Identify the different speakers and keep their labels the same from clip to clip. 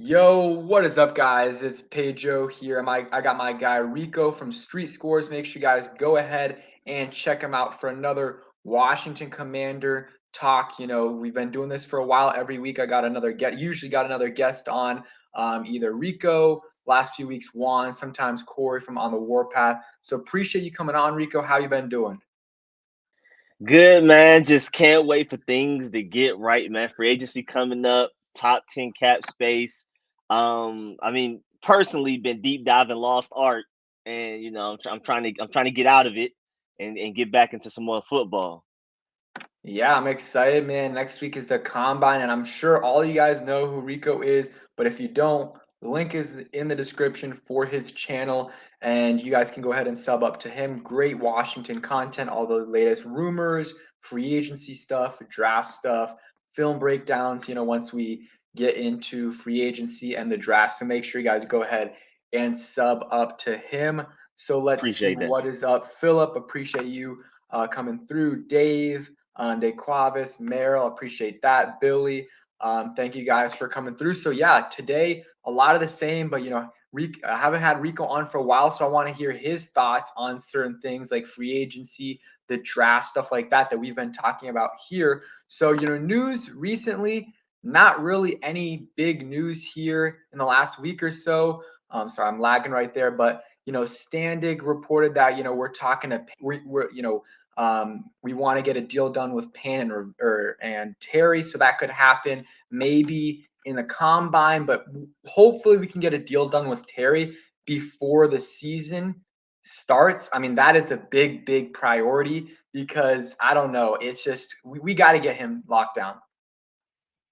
Speaker 1: Yo, what is up, guys? It's Pedro here. I got my guy Rico from Street Scores. Make sure you guys go ahead and check him out for another Washington Commander talk. We've been doing this for a while. Every week, usually got another guest on, either Rico. Last few weeks, Juan. Sometimes Corey from On the Warpath. So appreciate you coming on, Rico. How you been doing?
Speaker 2: Good, man. Just can't wait for things to get right, man. Free agency coming up, top 10 cap space. Personally, been deep diving lost art, and I'm trying to get out of it and get back into some more football.
Speaker 1: Yeah, I'm excited, man. Next week is the combine, and I'm sure all you guys know who Rico is. But if you don't, the link is in the description for his channel, and you guys can go ahead and sub up to him. Great Washington content, all the latest rumors, free agency stuff, draft stuff, film breakdowns, once we get into free agency and the draft. So make sure you guys go ahead and sub up to him. So let's see
Speaker 2: Appreciate that.
Speaker 1: what is up. Philip, appreciate you coming through. Dave. De Quavis, Merrill, appreciate that. Billy, thank you guys for coming through. So yeah, today a lot of the same, but I haven't had Rico on for a while, so I want to hear his thoughts on certain things like free agency, the draft, stuff like that we've been talking about here. So news recently, not really any big news here in the last week or so. Sorry, I'm lagging right there, but Standig reported that we're talking to we want to get a deal done with Pan and Terry, so that could happen maybe in the combine, but hopefully we can get a deal done with Terry before the season starts. I mean, that is a big, big priority because I don't know. It's just we got to get him locked down.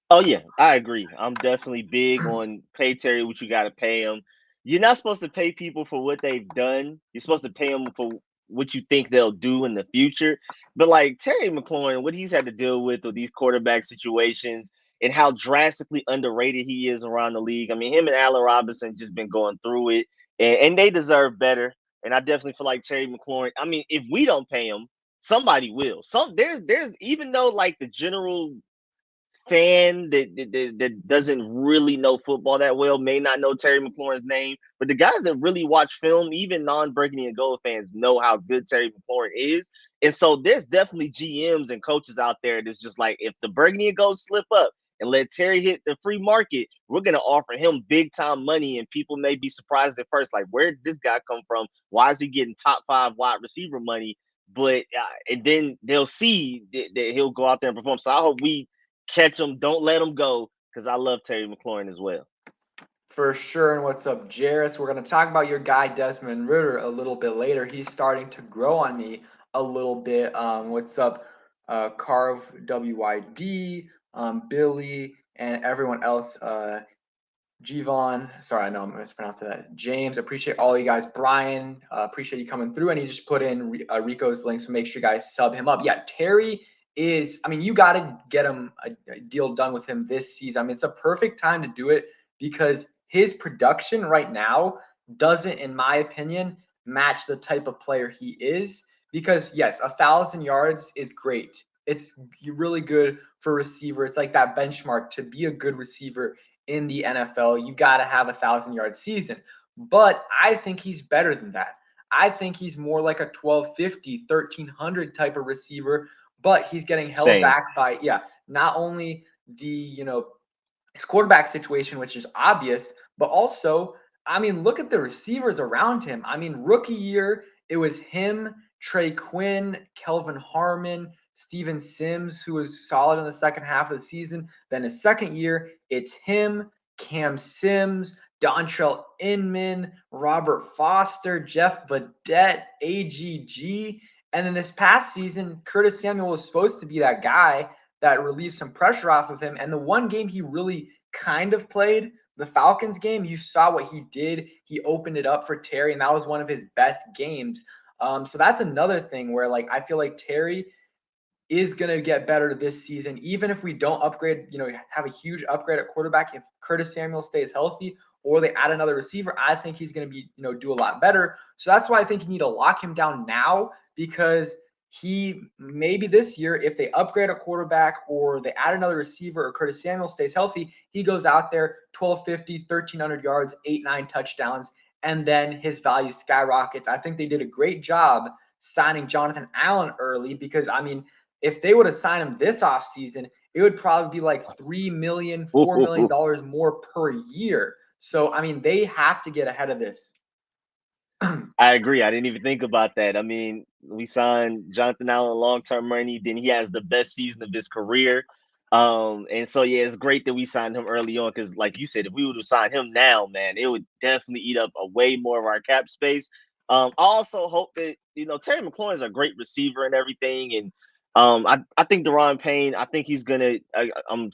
Speaker 2: Oh yeah, I agree. I'm definitely big on pay Terry what you got to pay him. You're not supposed to pay people for what they've done. You're supposed to pay them for what you think they'll do in the future. But like Terry McLaurin, what he's had to deal with these quarterback situations and how drastically underrated he is around the league. I mean, him and Allen Robinson just been going through it, and they deserve better. And I definitely feel like Terry McLaurin. I mean, if we don't pay him, somebody will. There's even though like the general fan that doesn't really know football that well may not know Terry McLaurin's name, but the guys that really watch film, even non-Burgundy and Gold fans, know how good Terry McLaurin is. And so there's definitely GMs and coaches out there that's just like, if the Burgundy and Gold slip up and let Terry hit the free market, we're going to offer him big time money. And people may be surprised at first, like, where did this guy come from? Why is he getting top 5 wide receiver money? But and then they'll see that he'll go out there and perform. So I hope we catch him. Don't let him go because I love Terry McLaurin as well.
Speaker 1: For sure. And what's up, Jairus? We're going to talk about your guy, Desmond Ritter, a little bit later. He's starting to grow on me a little bit. What's up, Carv WYD, Billy, and everyone else? Jivon, sorry, I know I'm mispronouncing that. James, appreciate all you guys. Brian, appreciate you coming through. And he just put in Rico's link, so make sure you guys sub him up. Yeah, Terry is, I mean, you got to get him a deal done with him this season. I mean, it's a perfect time to do it because his production right now doesn't, in my opinion, match the type of player he is. Because, yes, 1,000 yards is great. It's really good for a receiver. It's like that benchmark to be a good receiver in the NFL. You got to have 1,000 yard season. But I think he's better than that. I think he's more like a 1,250, 1,300 type of receiver, but he's getting held
Speaker 2: Same.
Speaker 1: back by, not only the, his quarterback situation, which is obvious, but also, I mean, look at the receivers around him. I mean, rookie year, it was him, Trey Quinn, Kelvin Harmon, Steven Sims, who was solid in the second half of the season. Then his second year, it's him, Cam Sims, Dontrell Inman, Robert Foster, Jeff Badette, AGG. And then this past season, Curtis Samuel was supposed to be that guy that relieved some pressure off of him. And the one game he really kind of played, the Falcons game, you saw what he did. He opened it up for Terry, and that was one of his best games. So that's another thing where, like, I feel like Terry is going to get better this season, even if we don't upgrade, have a huge upgrade at quarterback. If Curtis Samuel stays healthy or they add another receiver, I think he's going to be, do a lot better. So that's why I think you need to lock him down now because he maybe this year, if they upgrade a quarterback or they add another receiver or Curtis Samuel stays healthy, he goes out there 1250, 1,300 yards, 8-9 touchdowns, and then his value skyrockets. I think they did a great job signing Jonathan Allen early because, I mean, if they would have signed him this offseason, it would probably be like $3 million, $4 million more per year. So, I mean, they have to get ahead of this.
Speaker 2: I agree. I didn't even think about that. I mean, we signed Jonathan Allen long-term money. Then he has the best season of his career. And so yeah, it's great that we signed him early on because, like you said, if we would have signed him now, man, it would definitely eat up a way more of our cap space. I also hope that Terry McLaurin is a great receiver and everything, and I think Deron Payne, I think he's gonna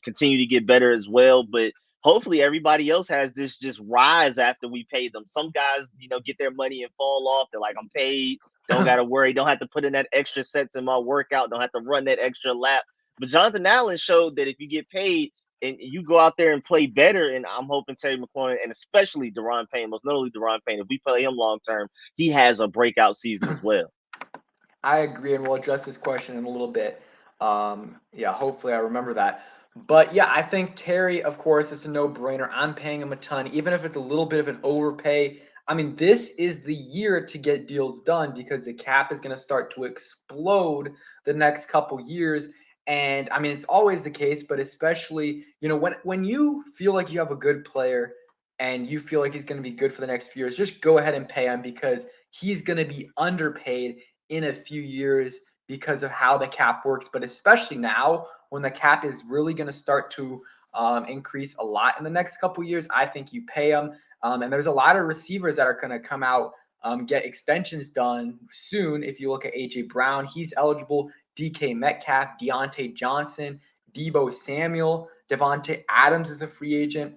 Speaker 2: continue to get better as well, but hopefully everybody else has this just rise after we pay them. Some guys, get their money and fall off. They're like, I'm paid. Don't got to worry. Don't have to put in that extra sets in my workout. Don't have to run that extra lap. But Jonathan Allen showed that if you get paid and you go out there and play better, and I'm hoping Terry McLaurin and especially Deron Payne, most notably Deron Payne, if we play him long term, he has a breakout season as well.
Speaker 1: I agree, and we'll address this question in a little bit. Yeah, hopefully I remember that. But yeah, I think Terry, of course, is a no-brainer. I'm paying him a ton, even if it's a little bit of an overpay. I mean, this is the year to get deals done because the cap is going to start to explode the next couple years. And I mean, it's always the case, but especially, when you feel like you have a good player and you feel like he's going to be good for the next few years, just go ahead and pay him because he's going to be underpaid in a few years because of how the cap works, but especially now when the cap is really going to start to increase a lot in the next couple years. I think you pay them, and there's a lot of receivers that are going to come out, get extensions done soon. If you look at AJ Brown, he's eligible. DK Metcalf, Deontay Johnson, Debo Samuel, Devontae Adams is a free agent.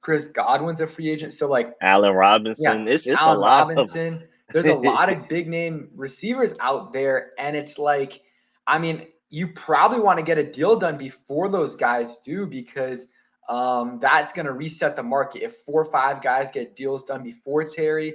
Speaker 1: Chris Godwin's a free agent. So like,
Speaker 2: Allen
Speaker 1: yeah,
Speaker 2: Robinson, it's a
Speaker 1: Allen
Speaker 2: lot of
Speaker 1: Robinson. There's a lot of big name receivers out there, and it's like, I mean, you probably want to get a deal done before those guys do because that's going to reset the market. If 4 or 5 guys get deals done before Terry,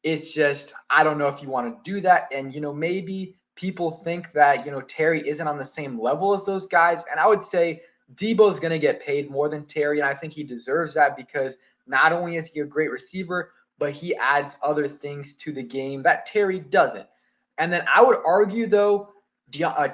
Speaker 1: it's just I don't know if you want to do that. And maybe people think that Terry isn't on the same level as those guys, and I would say Debo's going to get paid more than Terry, and I think he deserves that because not only is he a great receiver, but he adds other things to the game that Terry doesn't. And then I would argue, though,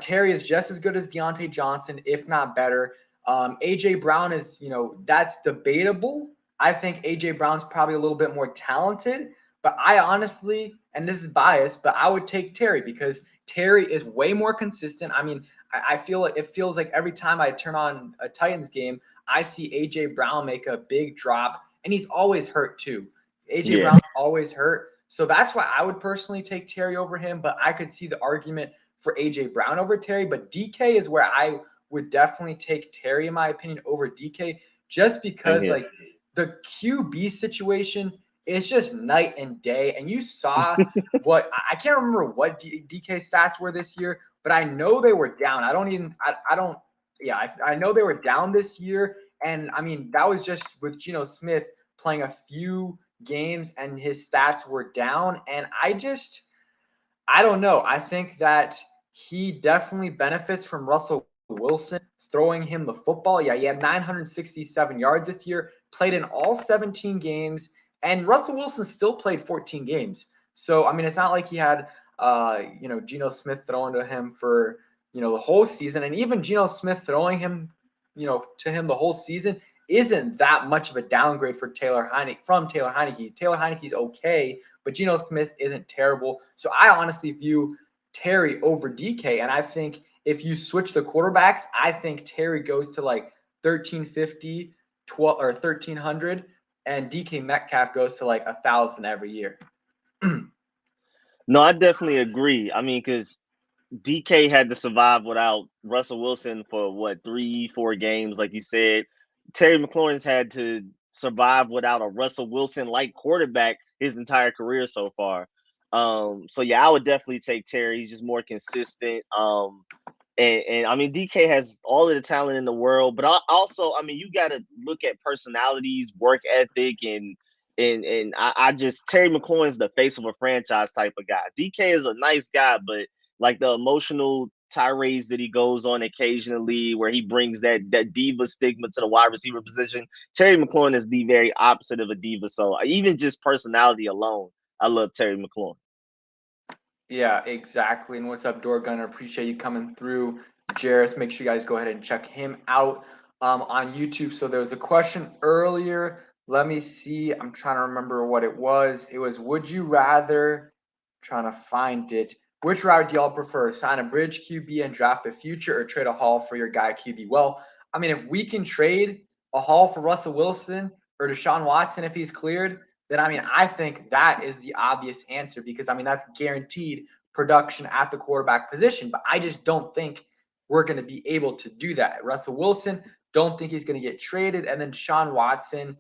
Speaker 1: Terry is just as good as Deontay Johnson, if not better. A.J. Brown is, that's debatable. I think A.J. Brown's probably a little bit more talented, but I honestly, and this is biased, but I would take Terry because Terry is way more consistent. I mean, I feel like it feels like every time I turn on a Titans game, I see A.J. Brown make a big drop, and he's always hurt too. A.J.
Speaker 2: yeah.
Speaker 1: Brown's always hurt. So that's why I would personally take Terry over him, but I could see the argument for A.J. Brown over Terry. But DK is where I would definitely take Terry, in my opinion, over DK, just because like the QB situation is just night and day. And you saw what I can't remember what DK stats were this year, but I know they were down. I know they were down this year. And I mean, that was just with Geno Smith playing a few games and his stats were down. And I don't know. I think that he definitely benefits from Russell Wilson throwing him the football. Yeah, he had 967 yards this year, played in all 17 games, and Russell Wilson still played 14 games. So, I mean, it's not like he had, Geno Smith throwing to him for, the whole season. And even Geno Smith throwing him, to him the whole season isn't that much of a downgrade for Taylor Heinicke from Taylor Heinicke. Taylor Heinicke's okay, but Geno Smith isn't terrible. So I honestly view Terry over DK, and I think if you switch the quarterbacks, I think Terry goes to like 1350, 12 or 1300, and DK Metcalf goes to like 1,000 every year.
Speaker 2: No, I definitely agree. I mean, because DK had to survive without Russell Wilson for what 3-4 games, like you said. Terry McLaurin's had to survive without a Russell Wilson like quarterback his entire career so far. So yeah, I would definitely take Terry. He's just more consistent. And I mean, DK has all of the talent in the world, but also, I mean, you got to look at personalities, work ethic, and I just Terry McLaurin's the face of a franchise type of guy. DK is a nice guy, but like the emotional tirades that he goes on occasionally, where he brings that diva stigma to the wide receiver position. Terry McLaurin is the very opposite of a diva. So even just personality alone, I love Terry McLaurin.
Speaker 1: Yeah, exactly. And what's up, Door Gunner? Appreciate you coming through. Jairus, make sure you guys go ahead and check him out on YouTube. So there was a question earlier. Let me see. I'm trying to remember what it was. It was, would you rather, trying to find it. Which route do y'all prefer? Sign a bridge QB and draft the future or trade a haul for your guy QB? Well, I mean, if we can trade a haul for Russell Wilson or Deshaun Watson if he's cleared, then I mean, I think that is the obvious answer because I mean, that's guaranteed production at the quarterback position. But I just don't think we're going to be able to do that. Russell Wilson, don't think he's going to get traded. And then Deshaun Watson,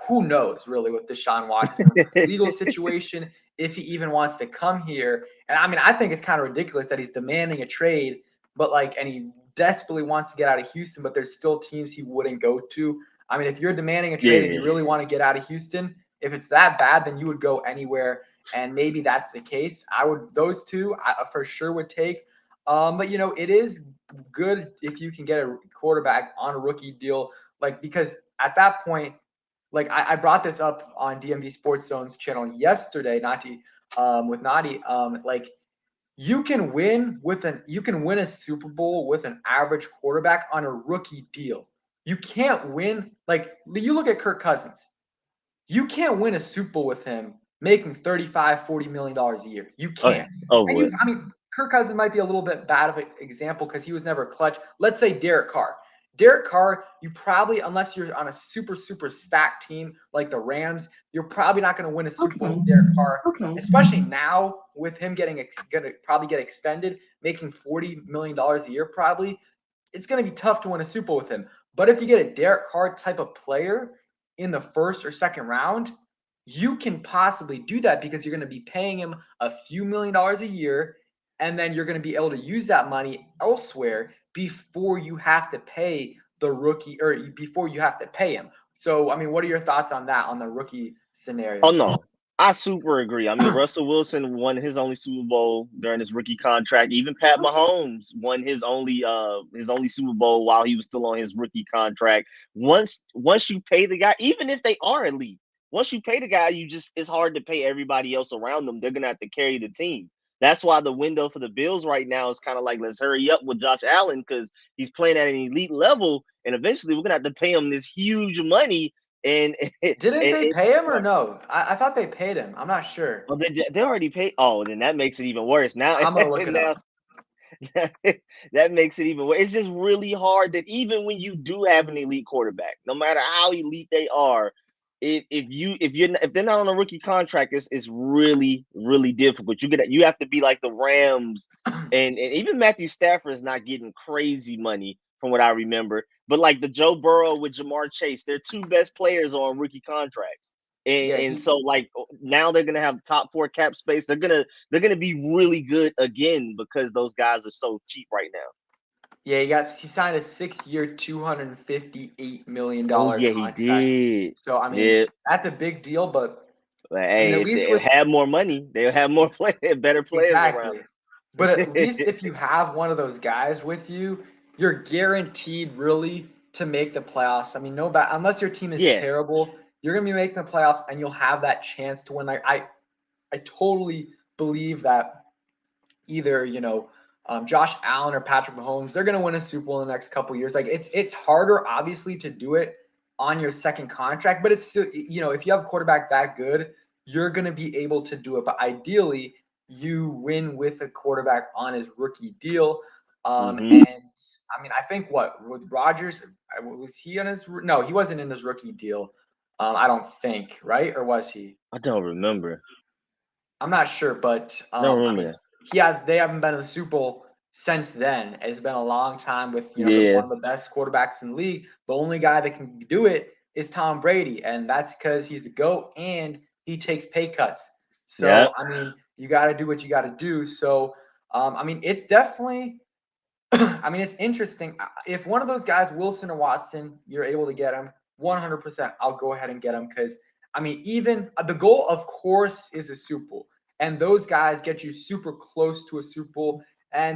Speaker 1: who knows really with Deshaun Watson, with his legal situation, if he even wants to come here. And I mean, I think it's kind of ridiculous that he's demanding a trade, but like, and he desperately wants to get out of Houston, but there's still teams he wouldn't go to. I mean, if you're demanding a trade and you really want to get out of Houston, if it's that bad, then you would go anywhere. And maybe that's the case. Those two I for sure would take. But you know, it is good if you can get a quarterback on a rookie deal, like because at that point, like I brought this up on DMV Sports Zone's channel yesterday, Nati, with Nati. Like you can win a Super Bowl with an average quarterback on a rookie deal. You can't win like you look at Kirk Cousins. You can't win a Super Bowl with him making $35, $40 million a year. You can't. And I mean, Kirk Cousins might be a little bit bad of an example because he was never clutch. Let's say Derek Carr. Derek Carr, you probably, unless you're on a super, super stacked team like the Rams, you're probably not going to win a Super Bowl with Derek Carr, especially now with him going to probably get extended, making $40 million a year probably. It's going to be tough to win a Super Bowl with him. But if you get a Derek Carr type of player in the first or second round, you can possibly do that because you're going to be paying him a few $1,000,000 a year, and then you're going to be able to use that money elsewhere before you have to pay the rookie or before you have to pay him. So, I mean, what are your thoughts on that, on the rookie scenario?
Speaker 2: Oh no, I super agree. I mean, Russell Wilson won his only Super Bowl during his rookie contract. Even Pat Mahomes won his only Super Bowl while he was still on his rookie contract. Once you pay the guy, even if they are elite, once you pay the guy, it's hard to pay everybody else around them. They're gonna have to carry the team. That's why the window for the Bills right now is kind of like, let's hurry up with Josh Allen because he's playing at an elite level, and eventually we're gonna have to pay him this huge money. And
Speaker 1: didn't they pay him or no? I thought they paid him. I'm not sure.
Speaker 2: Well, they already paid. Oh, then that makes it even worse. Now,
Speaker 1: I'm gonna look it
Speaker 2: now
Speaker 1: up.
Speaker 2: that makes it even worse. It's just really hard that even when you do have an elite quarterback, no matter how elite they are, if they're not on a rookie contract, it's really difficult. You have to be like the Rams, and even Matthew Stafford is not getting crazy money from what I remember. But like the Joe Burrow with Jamar Chase, they're two best players on rookie contracts. And so like now they're gonna have top 4 cap space. They're gonna be really good again because those guys are so cheap right now.
Speaker 1: Yeah, he signed a 6-year, $258 million
Speaker 2: Oh yeah, he
Speaker 1: contract.
Speaker 2: did.
Speaker 1: So I mean,
Speaker 2: Yeah.
Speaker 1: that's a big deal, but I mean,
Speaker 2: Hey,
Speaker 1: at
Speaker 2: if
Speaker 1: least
Speaker 2: they
Speaker 1: with
Speaker 2: have more money, they'll have more better players around
Speaker 1: exactly. But at
Speaker 2: them.
Speaker 1: least if you have one of those guys with you, you're guaranteed really to make the playoffs. I mean, unless your team is
Speaker 2: Yeah.
Speaker 1: terrible, you're gonna be making the playoffs and you'll have that chance to win. Like I totally believe that either Josh Allen or Patrick Mahomes, they're going to win a Super Bowl in the next couple of years. Like it's harder, obviously, to do it on your second contract, but it's still if you have a quarterback that good, you're going to be able to do it. But ideally, you win with a quarterback on his rookie deal. And I mean, I think with Rodgers, was he on his? No, he wasn't in his rookie deal. I don't think, right? Or was he?
Speaker 2: I don't remember.
Speaker 1: I'm not sure, but
Speaker 2: I don't
Speaker 1: I
Speaker 2: remember
Speaker 1: mean,
Speaker 2: that.
Speaker 1: they haven't been in the Super Bowl since then. It's been a long time with
Speaker 2: Yeah.
Speaker 1: one of the best quarterbacks in the league. The only guy that can do it is Tom Brady, and that's because he's a GOAT and he takes pay cuts.
Speaker 2: Yeah.
Speaker 1: So I mean, you got to do what you got to do. So I mean, it's definitely. I mean, it's interesting. If one of those guys, Wilson or Watson, you're able to get him, 100%, I'll go ahead and get him because I mean, even the goal, of course, is a Super Bowl. And those guys get you super close to a Super Bowl.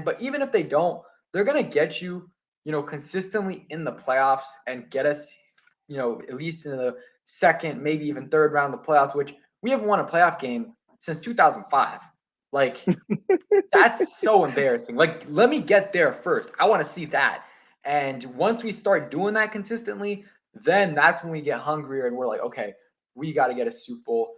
Speaker 1: But even if they don't, they're gonna get you, consistently in the playoffs and get us, at least in the second, maybe even third round of the playoffs, which we haven't won a playoff game since 2005. Like, that's so embarrassing. Like, let me get there first. I want to see that. And once we start doing that consistently, then that's when we get hungrier and we're like, okay, we got to get a Super Bowl.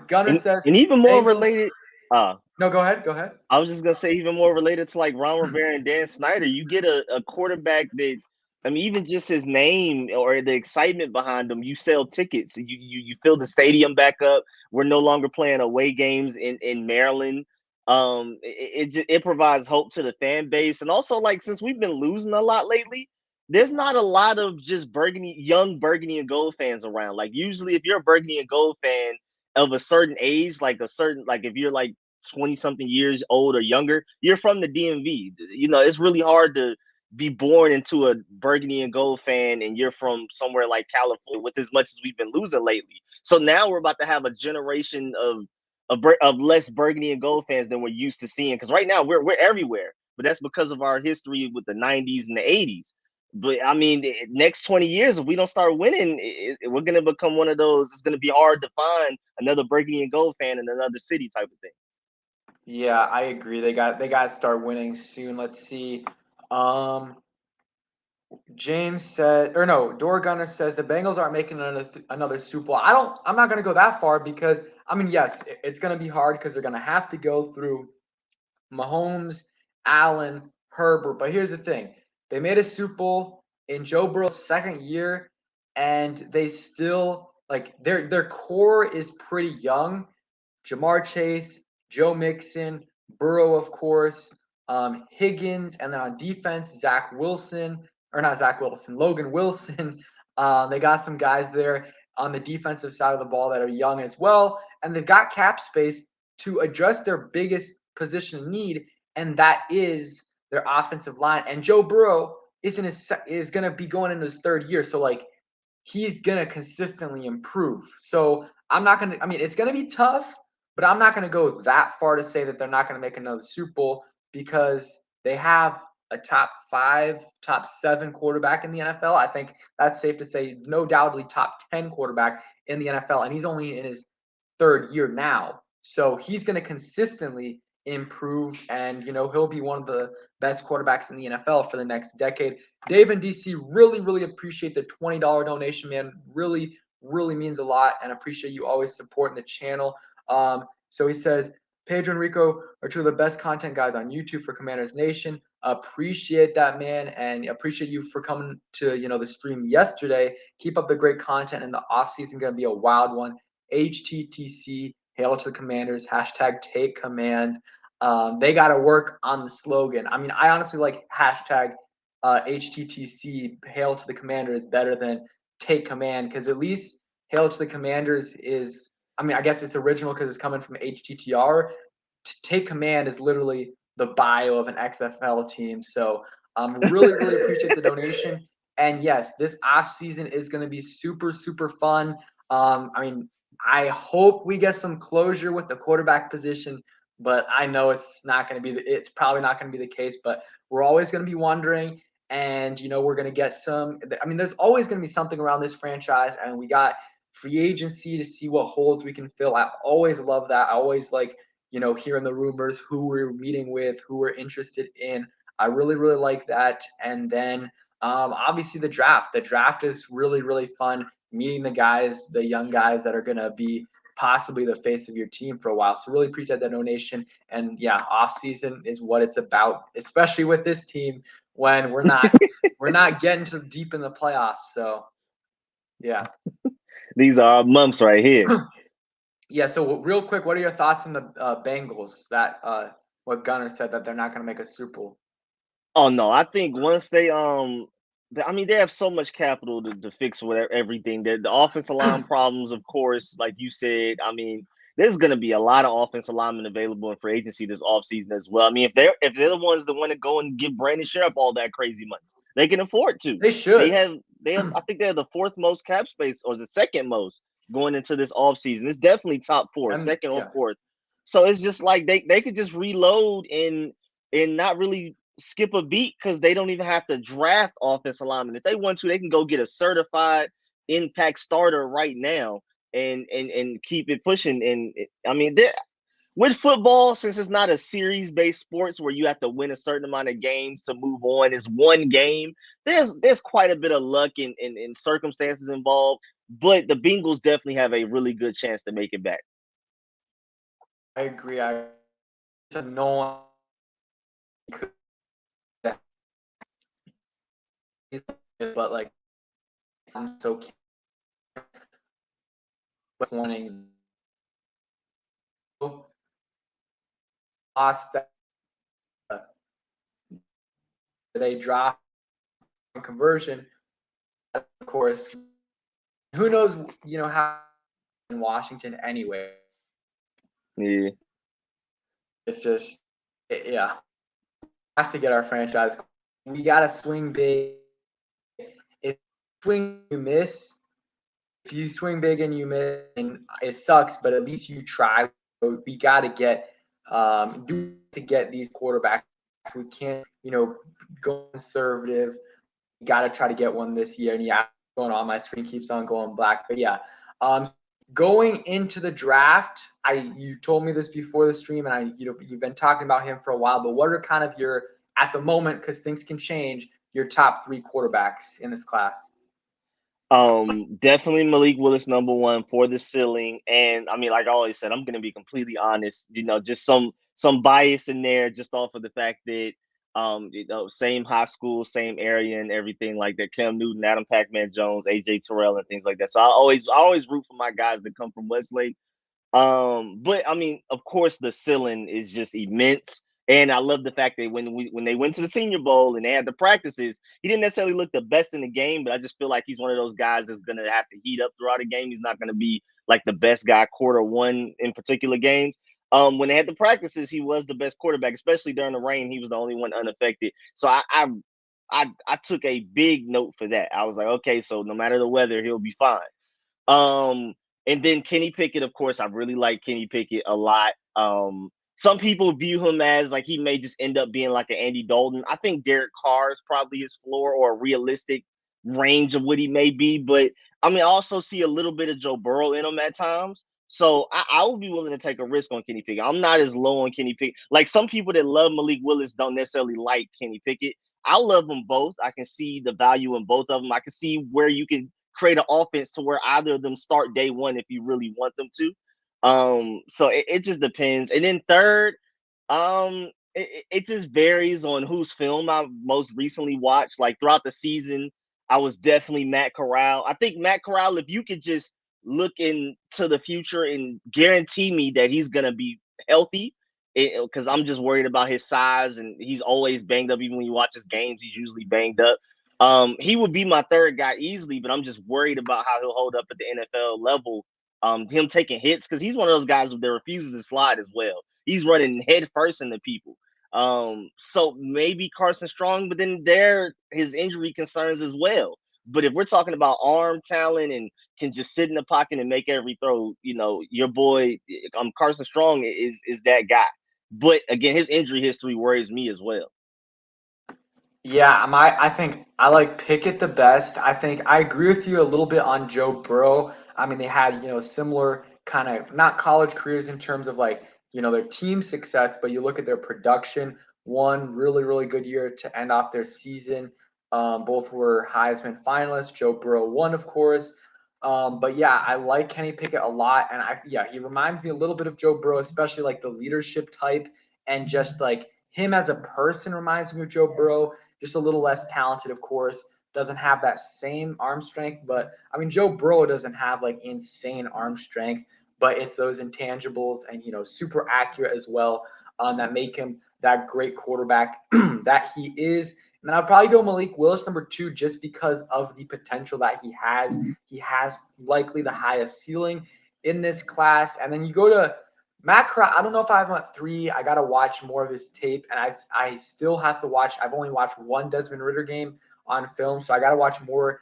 Speaker 1: Gunner says,
Speaker 2: and even more
Speaker 1: Bengals.
Speaker 2: related.
Speaker 1: No, go ahead. Go ahead.
Speaker 2: I was just gonna say, even more related to like Ron Rivera and Dan Snyder, you get a quarterback that, I mean, even just his name or the excitement behind him, you sell tickets. You fill the stadium back up. We're no longer playing away games in Maryland. It provides hope to the fan base, and also like since we've been losing a lot lately, there's not a lot of just young Burgundy and Gold fans around. Like usually, if you're a Burgundy and Gold fan of a certain age, like if you're like 20 something years old or younger, you're from the DMV. It's really hard to be born into a Burgundy and Gold fan and you're from somewhere like California with as much as we've been losing lately. So now we're about to have a generation of less Burgundy and Gold fans than we're used to seeing. Because right now we're everywhere, but that's because of our history with the 90s and the 80s. But I mean, the next 20 years, if we don't start winning, we're going to become one of those. It's going to be hard to find another Burgundy and Gold fan in another city type of thing.
Speaker 1: Yeah, I agree. They got to start winning soon. Let's see. James said, or no, Door Gunner says the Bengals aren't making another Super Bowl. I'm not going to go that far because I mean, yes, it's going to be hard because they're going to have to go through Mahomes, Allen, Herbert. But here's the thing: they made a Super Bowl in Joe Burrow's second year, and they still like their core is pretty young. Jamar Chase, Joe Mixon, Burrow, of course, Higgins, and then on defense, Logan Wilson. They got some guys there on the defensive side of the ball that are young as well, and they've got cap space to address their biggest position of need, and that is their offensive line. And Joe Burrow is going to be going into his third year, so like he's going to consistently improve. So I'm not going to. I mean, it's going to be tough, but I'm not going to go that far to say that they're not going to make another Super Bowl because they have a top 5, top 7 quarterback in the NFL. I think that's safe to say, no doubtly top 10 quarterback in the NFL, and he's only in his third year now. So he's going to consistently improve, and he'll be one of the best quarterbacks in the NFL for the next decade. Dave and DC, really, really appreciate the $20 donation, man. Really, really means a lot, and appreciate you always supporting the channel. So he says, Pedro and Rico are two of the best content guys on YouTube for Commanders Nation. Appreciate that, man, and appreciate you for coming to the stream yesterday. Keep up the great content, and the offseason going to be a wild one. HTTC, hail to the Commanders, hashtag take command. They got to work on the slogan. I mean, I honestly like hashtag HTTC, hail to the Commanders, better than take command, because at least hail to the Commanders is, I mean, I guess it's original because it's coming from HTTR. Take command is literally the bio of an XFL team. So really, really appreciate the donation. And yes, this off season is going to be super, super fun. I mean, I hope we get some closure with the quarterback position, but I know it's probably not going to be the case, but we're always going to be wondering. And, we're going to get there's always going to be something around this franchise, and we got free agency to see what holes we can fill. I always love that. I always like, hearing the rumors, who we're meeting with, who we're interested in. I really, really like that. And then obviously the draft. The draft is really, really fun, meeting the young guys that are going to be possibly the face of your team for a while. So really appreciate that donation. And yeah, off season is what it's about, especially with this team when we're not getting too deep in the playoffs. So yeah.
Speaker 2: These are our months right here.
Speaker 1: Yeah. So real quick, what are your thoughts on the Bengals? That what Gunner said, that they're not going to make a Super Bowl.
Speaker 2: Oh no, I think once they they have so much capital to fix whatever everything. The offensive line problems, of course, like you said. I mean, there's going to be a lot of offensive linemen available in free agency this offseason as well. I mean, if they're the ones that want to go and give Brandon Sharp all that crazy money, they can afford to.
Speaker 1: They should.
Speaker 2: They have. I think they have the 4th most cap space, or the 2nd most going into this offseason. It's definitely top 4, second or 4th. So it's just like they could just reload and and not really skip a beat because they don't even have to draft offensive linemen. If they want to, they can go get a certified impact starter right now and keep it pushing. And I mean, with football, since it's not a series-based sports where you have to win a certain amount of games to move on, it's one game. There's quite a bit of luck and circumstances involved, but the Bengals definitely have a really good chance to make it back.
Speaker 1: I agree. I said no one could, but like I'm so wanting lost that they dropped conversion. Of course, who knows? How in Washington anyway.
Speaker 2: Yeah.
Speaker 1: It's just, yeah. Have to get our franchise. We got to swing big. If you miss, if you swing big and you miss, and it sucks, but at least you try. We got to get to get these quarterbacks. We can't, go conservative. We got to try to get one this year. And yeah, going on, my screen keeps on going black. But yeah, going into the draft, you told me this before the stream, and you've been talking about him for a while. But what are kind of your, at the moment, because things can change, your top 3 quarterbacks in this class?
Speaker 2: Definitely Malik Willis number one for the ceiling, and I mean, like I always said, I'm gonna be completely honest. Just some bias in there, just off of the fact that same high school, same area, and everything like that. Cam Newton, Adam Pac-Man Jones, AJ Terrell, and things like that. So I always root for my guys that come from Westlake. But I mean, of course, the ceiling is just immense. And I love the fact that when they went to the Senior Bowl and they had the practices, he didn't necessarily look the best in the game, but I just feel like he's one of those guys that's gonna have to heat up throughout the game. He's not gonna be like the best guy quarter one in particular games. When they had the practices, he was the best quarterback, especially during the rain. He was the only one unaffected. So I took a big note for that. I was like, okay, so no matter the weather, he'll be fine. Um, and then Kenny Pickett, of course, I really like Kenny Pickett a lot. Some people view him as like he may just end up being like an Andy Dalton. I think Derek Carr is probably his floor or a realistic range of what he may be. But I mean, I also see a little bit of Joe Burrow in him at times. So I would be willing to take a risk on Kenny Pickett. I'm not as low on Kenny Pickett. Like some people that love Malik Willis don't necessarily like Kenny Pickett. I love them both. I can see the value in both of them. I can see where you can create an offense to where either of them start day one if you really want them to. So it just depends. And then third, it just varies on whose film I most recently watched. Like throughout the season, I was definitely Matt Corral. I think Matt Corral, if you could just look into the future and guarantee me that he's gonna be healthy, because I'm just worried about his size and he's always banged up. Even when you watch his games, he's usually banged up. He would be my third guy easily, but I'm just worried about how he'll hold up at the NFL level. Him taking hits because he's one of those guys that refuses to slide as well. He's running head first into people. So maybe Carson Strong, but then there his injury concerns as well. But if we're talking about arm talent and can just sit in the pocket and make every throw, your boy Carson Strong is that guy. But again, his injury history worries me as well.
Speaker 1: Yeah, I think I like Pickett the best. I think I agree with you a little bit on Joe Burrow. I mean, they had, similar kind of not college careers in terms of like, their team success, but you look at their production. One really, really good year to end off their season. Both were Heisman finalists. Joe Burrow won, of course. But yeah, I like Kenny Pickett a lot. And he reminds me a little bit of Joe Burrow, especially like the leadership type and just like him as a person reminds me of Joe Burrow, just a little less talented, of course. Doesn't have that same arm strength, but I mean, Joe Burrow doesn't have like insane arm strength, but it's those intangibles and super accurate as well that make him that great quarterback that he is. And then I'd probably go Malik Willis number 2 just because of the potential that he has. He has likely the highest ceiling in this class. And then you go to Matt Corral. I don't know if I went 3. I got to watch more of his tape, and I still have to watch. I've only watched one Desmond Ridder game on film, so I got to watch more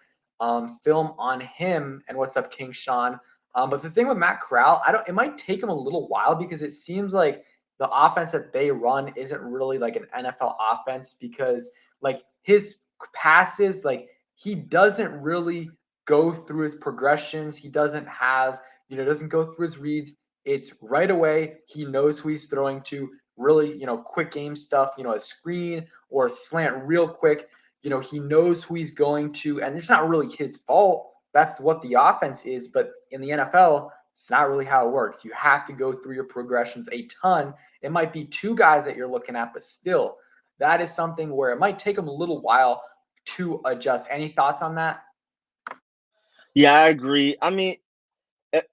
Speaker 1: film on him. And what's up, King Sean? But the thing with Matt Corral, it might take him a little while because it seems like the offense that they run isn't really like an NFL offense because like his passes, like he doesn't really go through his progressions. He doesn't have, doesn't go through his reads. It's right away. He knows who he's throwing to. Really, quick game stuff, a screen or a slant real quick. He knows who he's going to, and it's not really his fault. That's what the offense is. But in the NFL, it's not really how it works. You have to go through your progressions a ton. It might be two guys that you're looking at, but still, that is something where it might take them a little while to adjust. Any thoughts on that?
Speaker 2: Yeah, I agree. I mean,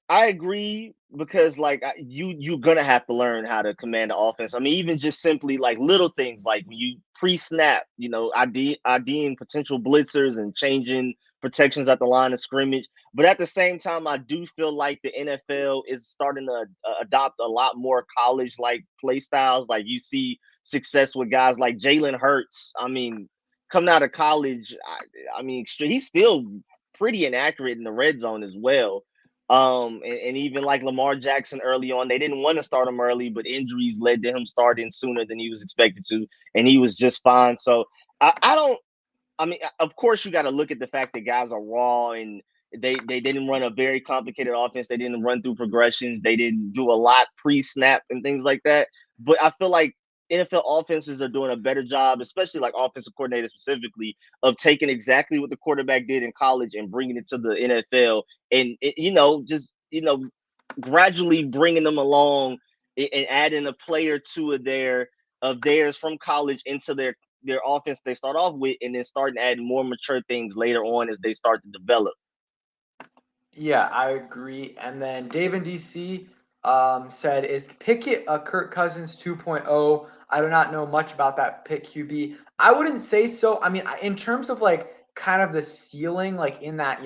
Speaker 2: I agree because you're gonna have to learn how to command the offense. I mean, even just simply like little things like when you pre-snap, IDing potential blitzers and changing protections at the line of scrimmage. But at the same time, I do feel like the NFL is starting to adopt a lot more college-like play styles. Like you see success with guys like Jalen Hurts. I mean, coming out of college, I mean, he's still pretty inaccurate in the red zone as well. And even like Lamar Jackson early on, they didn't want to start him early, but injuries led to him starting sooner than he was expected to, and he was just fine. So I don't. I mean, of course, you got to look at the fact that guys are raw and they didn't run a very complicated offense. They didn't run through progressions. They didn't do a lot pre-snap and things like that. But I feel like NFL offenses are doing a better job, especially like offensive coordinators specifically, of taking exactly what the quarterback did in college and bringing it to the NFL, and just gradually bringing them along and adding a player two of theirs from college into their offense they start off with, and then starting to add more mature things later on as they start to develop.
Speaker 1: Yeah, I agree. And then Dave in DC said, "Is Pickett a Kirk Cousins 2.0? I do not know much about that pick QB. I wouldn't say so. I mean, in terms of like kind of the ceiling, like in that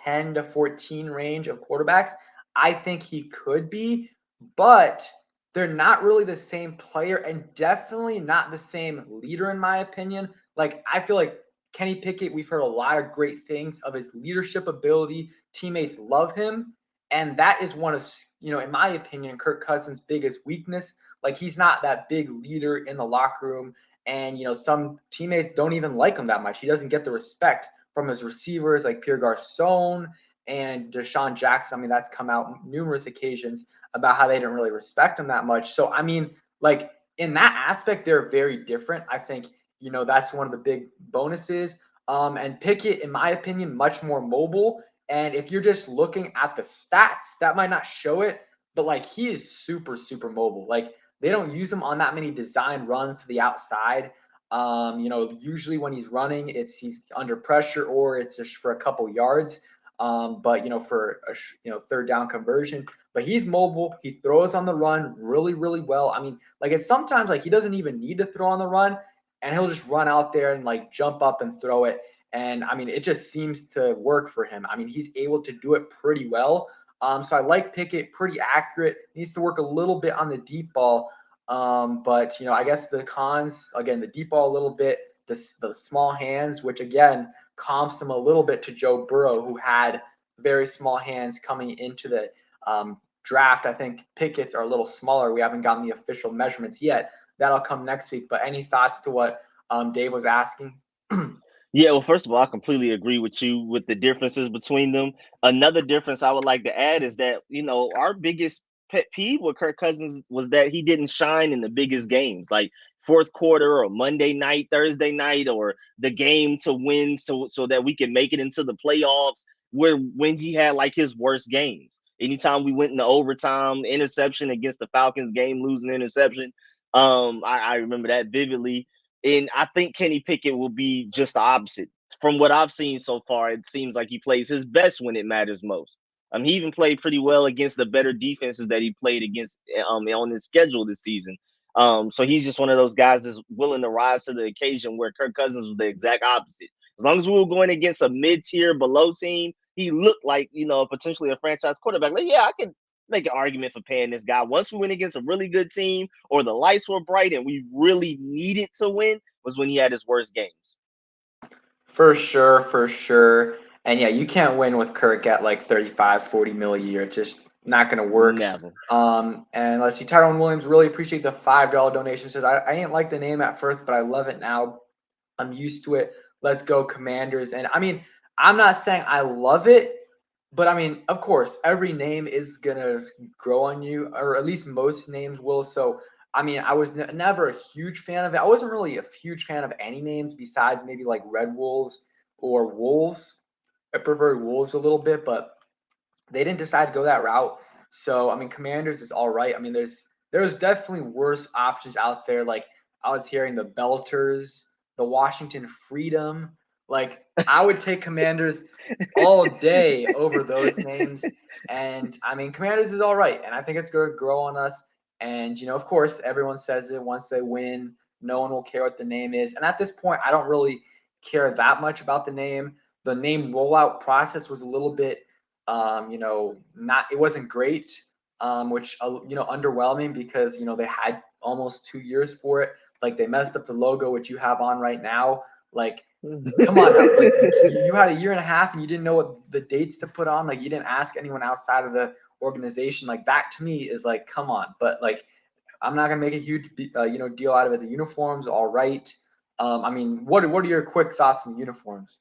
Speaker 1: 10 to 14 range of quarterbacks, I think he could be, but they're not really the same player and definitely not the same leader, in my opinion. Like, I feel like Kenny Pickett, we've heard a lot of great things of his leadership ability. Teammates love him. And that is one of, in my opinion, Kirk Cousins' biggest weakness. Like, he's not that big leader in the locker room. And, some teammates don't even like him that much. He doesn't get the respect from his receivers like Pierre Garcon and Deshaun Jackson. I mean, that's come out numerous occasions about how they didn't really respect him that much. So, I mean, like, in that aspect, they're very different. I think, that's one of the big bonuses. And Pickett, in my opinion, much more mobile. And if you're just looking at the stats, that might not show it, but like he is super, super mobile. Like they don't use him on that many design runs to the outside. Usually when he's running, he's under pressure or it's just for a couple yards. But for a third down conversion, but he's mobile. He throws on the run really, really well. I mean, like it's sometimes like he doesn't even need to throw on the run, and he'll just run out there and like jump up and throw it. And I mean, it just seems to work for him. I mean, he's able to do it pretty well. So I like Pickett, pretty accurate. Needs to work a little bit on the deep ball. But I guess the cons again, the deep ball a little bit, the small hands, which again comps him a little bit to Joe Burrow, who had very small hands coming into the draft. I think Pickett's are a little smaller. We haven't gotten the official measurements yet. That'll come next week. But any thoughts to what Dave was asking?
Speaker 2: Yeah, well, first of all, I completely agree with you with the differences between them. Another difference I would like to add is that, our biggest pet peeve with Kirk Cousins was that he didn't shine in the biggest games, like fourth quarter or Monday night, Thursday night, or the game to win so that we can make it into the playoffs, where when he had like his worst games. Anytime we went into overtime, interception against the Falcons game, losing interception. I remember that vividly. And I think Kenny Pickett will be just the opposite. From what I've seen so far, it seems like he plays his best when it matters most. He even played pretty well against the better defenses that he played against on his schedule this season. So he's just one of those guys that's willing to rise to the occasion, where Kirk Cousins was the exact opposite. As long as we were going against a mid-tier below team, he looked like, potentially a franchise quarterback. Like, yeah, I can make an argument for paying this guy. Once we went against a really good team or the lights were bright and we really needed to win, was when he had his worst games.
Speaker 1: For sure, for sure. And yeah, you can't win with Kirk at like 35, 40 mil a year. It's just Not going to work.
Speaker 2: Never.
Speaker 1: And let's see, Tyrone Williams, really appreciate the $5 donation. Says, I ain't like the name at first, but I love it now. I'm used to it. Let's go Commanders. And I mean, I'm not saying I love it, but I mean, of course, every name is going to grow on you, or at least most names will. So, I mean, I was never a huge fan of it. I wasn't really a huge fan of any names besides maybe like Red Wolves or Wolves. I prefer Wolves a little bit, but they didn't decide to go that route. So I mean, Commanders is all right. I mean, there's definitely worse options out there. Like I was hearing the Belters, the Washington Freedom. Like I would take Commanders all day over those names. And I mean, Commanders is all right, and I think it's going to grow on us. And of course, everyone says it once they win, no one will care what the name is. And at this point, I don't really care that much about the name. The name rollout process was a little bit not it wasn't great, which underwhelming because they had almost 2 years for it. Like they messed up the logo, which you have on right now. Like, come on now, like you had a year and a half and you didn't know what the dates to put on. Like you didn't ask anyone outside of the organization. Like that to me is like, come on. But like, I'm not gonna make a huge deal out of it. The uniforms, all right. I mean, what are your quick thoughts on the uniforms?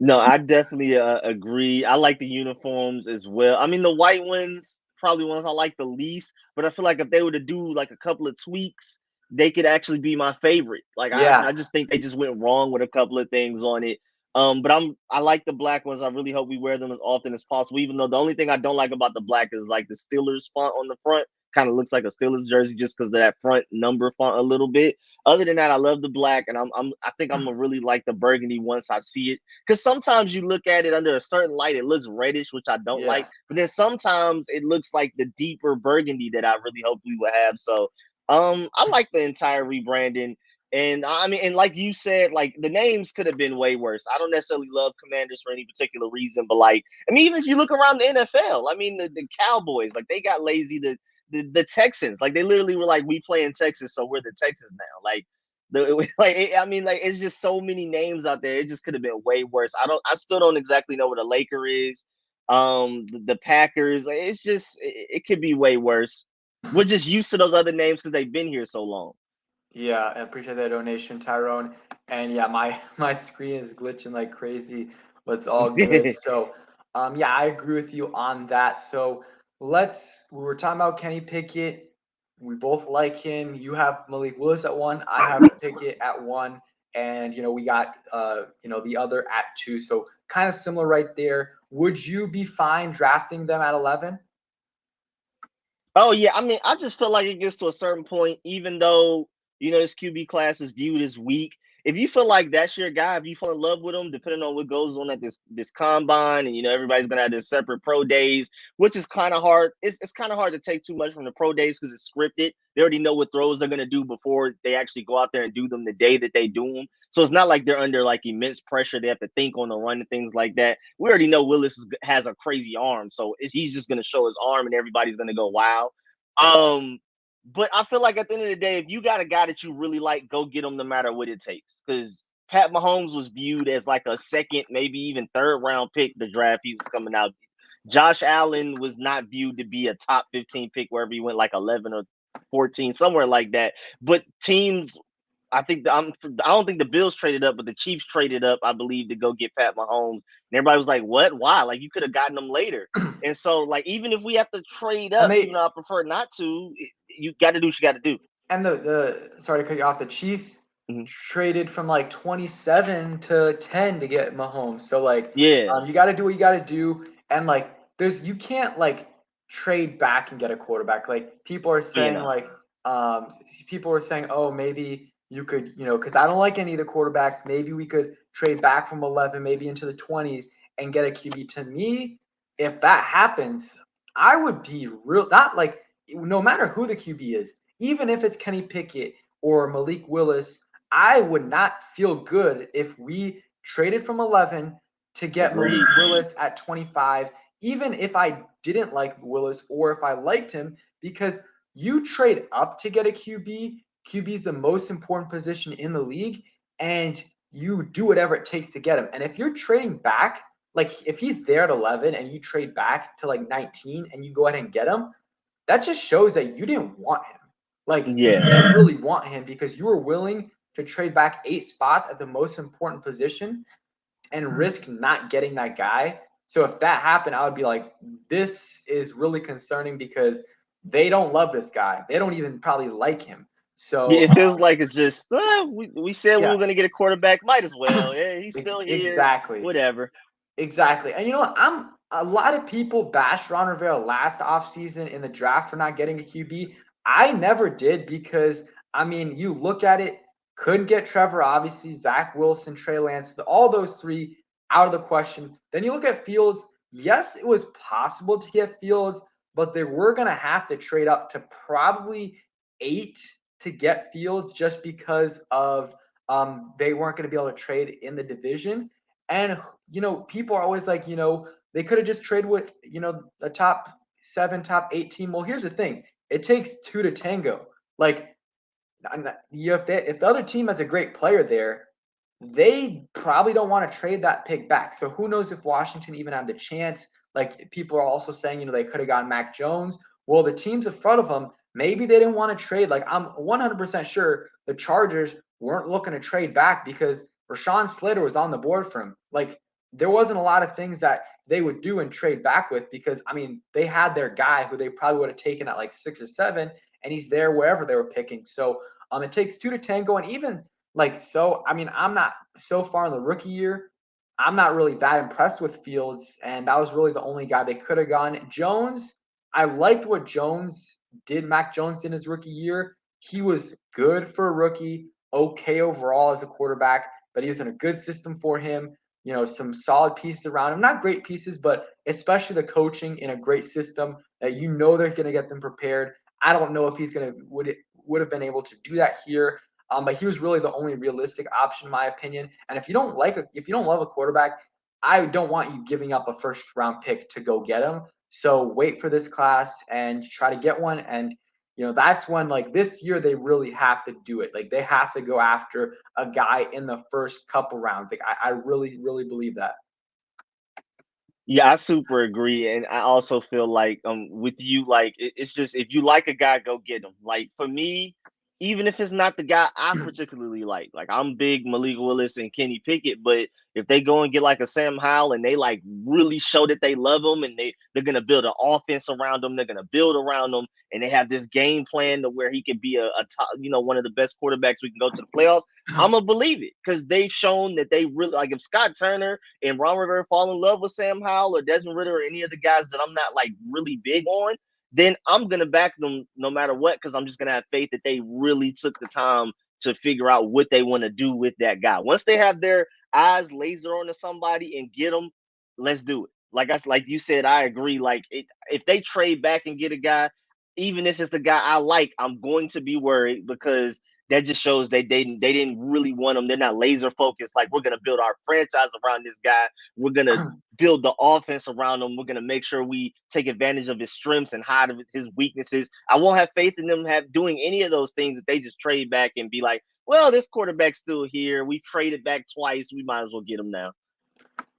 Speaker 2: No, I definitely agree. I like the uniforms as well. I mean, the white ones probably ones I like the least, but I feel like if they were to do like a couple of tweaks, they could actually be my favorite. Like
Speaker 1: Yeah,
Speaker 2: I just think they just went wrong with a couple of things on it. But I like the black ones. I really hope we wear them as often as possible. Even though the only thing I don't like about the black is like the Steelers font on the front kind of looks like a Steelers jersey just because of that front number font a little bit. Other than that, I love the black, and I think I'm gonna really like the burgundy once I see it. Because sometimes you look at it under a certain light, it looks reddish, which I don't
Speaker 1: yeah.
Speaker 2: like. But then sometimes it looks like the deeper burgundy that I really hope we will have. So, I like the entire rebranding. And I mean, and like you said, like the names could have been way worse. I don't necessarily love Commanders for any particular reason, but like, I mean, even if you look around the NFL, I mean, the Cowboys, like they got lazy. The Texans, like they literally were like, we play in Texas, so we're the Texans now. Like I mean, like it's just so many names out there. It just could have been way worse. I still don't exactly know what a Laker is. The Packers, like it's just it could be way worse. We're just used to those other names because they've been here so long.
Speaker 1: Yeah, I appreciate that donation, Tyrone. And yeah, my screen is glitching like crazy, but it's all good. So, yeah, I agree with you on that. So we were talking about Kenny Pickett. We both like him. You have Malik Willis at 1. I have Pickett at 1, and we got the other at 2. So kind of similar right there. Would you be fine drafting them at 11?
Speaker 2: Oh yeah, I mean, I just feel like it gets to a certain point, even though this QB class is viewed as weak. If you feel like that's your guy, if you fall in love with him, depending on what goes on at this combine, and everybody's gonna have their separate pro days, which is kind of hard. It's kind of hard to take too much from the pro days because it's scripted. They already know what throws they're gonna do before they actually go out there and do them the day that they do them. So it's not like they're under like immense pressure. They have to think on the run and things like that. We already know has a crazy arm, so he's just gonna show his arm, and everybody's gonna go wow. But I feel like at the end of the day, if you got a guy that you really like, go get him no matter what it takes. Because Pat Mahomes was viewed as like a second, maybe even third round pick the draft he was coming out. Josh Allen was not viewed to be a top 15 pick wherever he went, like 11 or 14, somewhere like that. But teams, I don't think the Bills traded up, but the Chiefs traded up, I believe, to go get Pat Mahomes. And everybody was like, "What? Why? Like you could have gotten him later." And so, like, even if we have to trade
Speaker 1: And
Speaker 2: up, even
Speaker 1: they
Speaker 2: though I prefer not to, you got to do what you got to do.
Speaker 1: And the sorry to cut you off. The Chiefs
Speaker 2: Mm-hmm.
Speaker 1: traded from like 27 to 10 to get Mahomes. So like,
Speaker 2: Yeah,
Speaker 1: you got to do what you got to do, and like, you can't like trade back and get a quarterback. Like people are saying
Speaker 2: no,
Speaker 1: people are saying, oh, maybe you could, because I don't like any of the quarterbacks. Maybe we could trade back from 11, maybe into the 20s, and get a QB. To me, if that happens, I would be real not like no matter who the QB is, even if it's Kenny Pickett or Malik Willis, I would not feel good if we traded from 11 to get
Speaker 2: agreed.
Speaker 1: Malik Willis at 25, even if I didn't like Willis or if I liked him, because you trade up to get a QB. QB is the most important position in the league, and you do whatever it takes to get him. And if you're trading back like if he's there at 11 and you trade back to like 19 and you go ahead and get him, that just shows that you didn't want him. Like you
Speaker 2: Yeah.
Speaker 1: didn't really want him because you were willing to trade back 8 spots at the most important position and risk not getting that guy. So if that happened, I would be like, this is really concerning because they don't love this guy. They don't even probably like him.
Speaker 2: Yeah,
Speaker 1: So
Speaker 2: it feels like it's just we said we
Speaker 1: yeah,
Speaker 2: were gonna get a quarterback. Might as well. Yeah, he's still here.
Speaker 1: exactly.
Speaker 2: Whatever.
Speaker 1: Exactly. And you know what? A lot of people bashed Ron Rivera last offseason in the draft for not getting a QB. I never did because I mean, you look at it, couldn't get Trevor, obviously, Zach Wilson, Trey Lance, all those three out of the question. Then you look at Fields. Yes, it was possible to get Fields, but they were gonna have to trade up to probably 8 to get Fields just because of they weren't going to be able to trade in the division. And people are always like, they could have just traded with, the top 7, top 8 team. Well, here's the thing: it takes 2 to tango. Like, if the other team has a great player there, they probably don't want to trade that pick back. So who knows if Washington even had the chance? Like people are also saying, they could have gotten Mac Jones. Well, the teams in front of them, maybe they didn't want to trade. Like I'm 100% sure the Chargers weren't looking to trade back because Rashawn Slater was on the board for him. Like there wasn't a lot of things that they would do and trade back with because I mean they had their guy who they probably would have taken at like 6 or 7, and he's there wherever they were picking. So it takes 2 to tango, and even I mean, I'm not so far in the rookie year. I'm not really that impressed with Fields, and that was really the only guy they could have gone. Jones, I liked what Mac Jones did in his rookie year. He was good for a rookie, okay overall as a quarterback, but he was in a good system for him. Some solid pieces around him. Not great pieces, but especially the coaching in a great system that they're going to get them prepared. I don't know if he's going to would have been able to do that here. But he was really the only realistic option, in my opinion. And if you don't love a quarterback, I don't want you giving up a first round pick to go get him. So wait for this class and try to get one. And that's when like this year they really have to do it. Like they have to go after a guy in the first couple rounds. Like I really, really believe that.
Speaker 2: Yeah, I super agree, and I also feel like with you, like it's just if you like a guy, go get him. Like for me, even if it's not the guy I particularly like I'm big Malik Willis and Kenny Pickett, but if they go and get like a Sam Howell and they like really show that they love him and they're gonna build an offense around him, they're gonna build around him, and they have this game plan to where he can be a top, one of the best quarterbacks we can go to the playoffs. I'm gonna believe it because they've shown that they really like if Scott Turner and Ron Rivera fall in love with Sam Howell or Desmond Ritter or any of the guys that I'm not like really big on, then I'm gonna back them no matter what because I'm just gonna have faith that they really took the time to figure out what they want to do with that guy. Once they have their eyes laser onto somebody and get them, let's do it. Like you said, I agree. Like if they trade back and get a guy, even if it's the guy I like, I'm going to be worried because that just shows they didn't really want him. They're not laser focused. Like we're gonna build our franchise around this guy. We're gonna build the offense around him. We're gonna make sure we take advantage of his strengths and hide his weaknesses. I won't have faith in them doing any of those things if they just trade back and be like, well, this quarterback's still here. We traded back twice. We might as well get him now.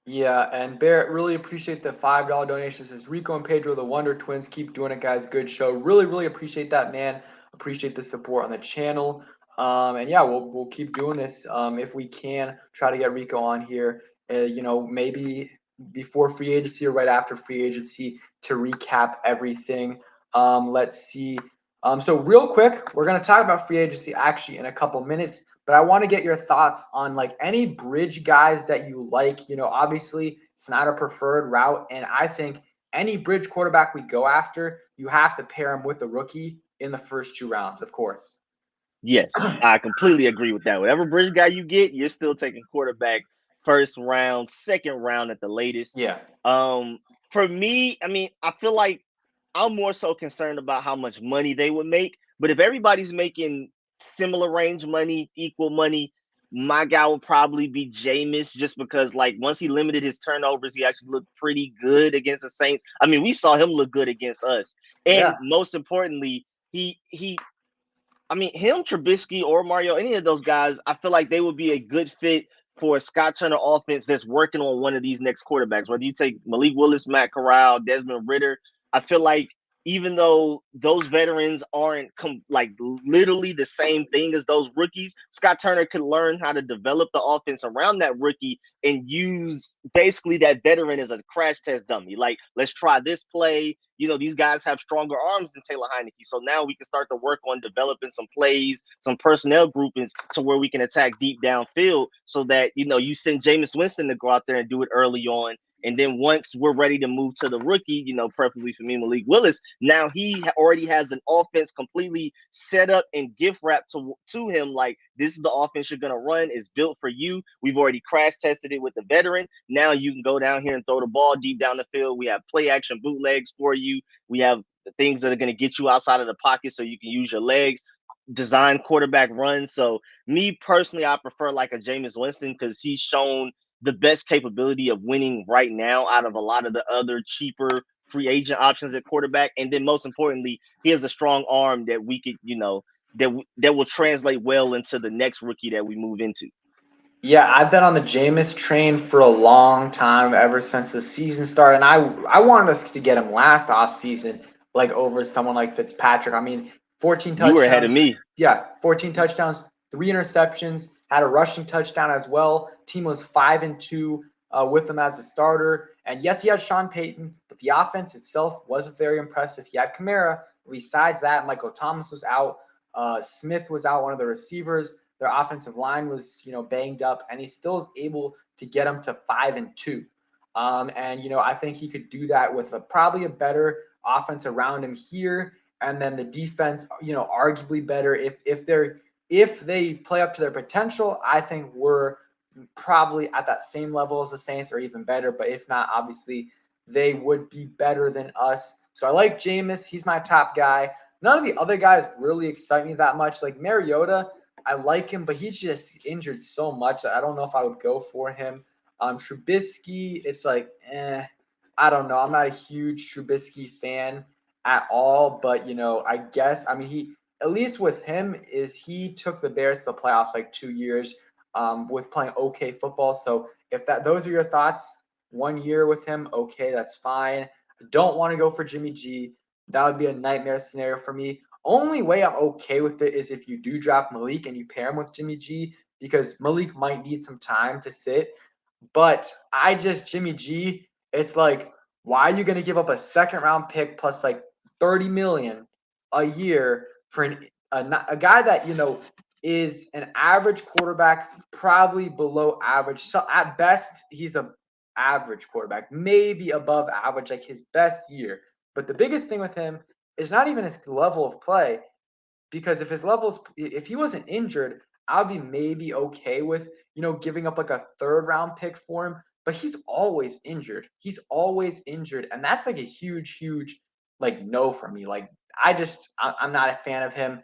Speaker 1: Yeah, and Barrett, really appreciate the $5 donations. As Rico and Pedro, the Wonder Twins, keep doing it, guys. Good show. Really, really appreciate that, man. Appreciate the support on the channel. And yeah, we'll keep doing this if we can. Try to get Rico on here. Maybe before free agency or right after free agency to recap everything. Let's see. So real quick, we're gonna talk about free agency actually in a couple minutes. But I want to get your thoughts on like any bridge guys that you like. Obviously it's not a preferred route, and I think any bridge quarterback we go after, you have to pair him with the rookie in the first 2 rounds, of course.
Speaker 2: Yes, I completely agree with that. Whatever bridge guy you get, you're still taking quarterback first round, second round at the latest.
Speaker 1: Yeah.
Speaker 2: For me, I mean, I feel like I'm more so concerned about how much money they would make. But if everybody's making similar range money, equal money, my guy would probably be Jameis just because, like, once he limited his turnovers, he actually looked pretty good against the Saints. I mean, we saw him look good against us. And
Speaker 1: Yeah.
Speaker 2: most importantly, I mean, him, Trubisky, or Mario, any of those guys, I feel like they would be a good fit for a Scott Turner offense that's working on one of these next quarterbacks. Whether you take Malik Willis, Matt Corral, Desmond Ridder, I feel like even though those veterans aren't like literally the same thing as those rookies, Scott Turner could learn how to develop the offense around that rookie and use basically that veteran as a crash test dummy. Like, let's try this play. You know, these guys have stronger arms than Taylor Heineke. So now we can start to work on developing some plays, some personnel groupings to where we can attack deep downfield so that, you know, you send Jameis Winston to go out there and do it early on. And then once we're ready to move to the rookie, you know, preferably for me, Malik Willis, now he already has an offense completely set up and gift wrapped to him. Like, this is the offense you're going to run. It's built for you. We've already crash tested it with the veteran. Now you can go down here and throw the ball deep down the field. We have play action bootlegs for you. We have the things that are going to get you outside of the pocket so you can use your legs, design quarterback runs. So me personally, I prefer like a Jameis Winston because he's shown the best capability of winning right now out of a lot of the other cheaper free agent options at quarterback. And then most importantly, he has a strong arm that we could, you know, that will translate well into the next rookie that we move into.
Speaker 1: Yeah, I've been on the Jameis train for a long time, ever since the season started. And I wanted us to get him last offseason, like over someone like Fitzpatrick. I mean, 14
Speaker 2: You were ahead of
Speaker 1: touchdowns.
Speaker 2: me.
Speaker 1: Yeah, 14 touchdowns, 3 interceptions, had a rushing touchdown as well. Team was 5-2 with him as a starter. And yes, he had Sean Payton, but the offense itself wasn't very impressive. He had Kamara. Besides that, Michael Thomas was out. Smith was out, one of the receivers. Their offensive line was, banged up, and he still is able to get them to 5-2. And I think he could do that with probably a better offense around him here, and then the defense, arguably better if they play up to their potential. I think we're probably at that same level as the Saints or even better. But if not, obviously they would be better than us. So I like Jameis. He's my top guy. None of the other guys really excite me that much. Like Mariota, I like him, but he's just injured so much that I don't know if I would go for him. Trubisky, it's like, I don't know. I'm not a huge Trubisky fan at all, but I guess he at least with him is he took the Bears to the playoffs like 2 years with playing okay football. So if those are your thoughts, 1 year with him, okay, that's fine. I don't want to go for Jimmy G. That would be a nightmare scenario for me. Only way I'm okay with it is if you do draft Malik and you pair him with Jimmy G, because Malik might need some time to sit. But Jimmy G, it's like, why are you going to give up a second round pick plus like 30 million a year for a guy that, is an average quarterback, probably below average. So at best, he's a average quarterback, maybe above average, like his best year. But the biggest thing with him is not even his level of play, because if he wasn't injured, I'd be maybe okay with, giving up like a third round pick for him. But he's always injured. He's always injured. And that's like a huge, huge, like, no for me. Like, I'm not a fan of him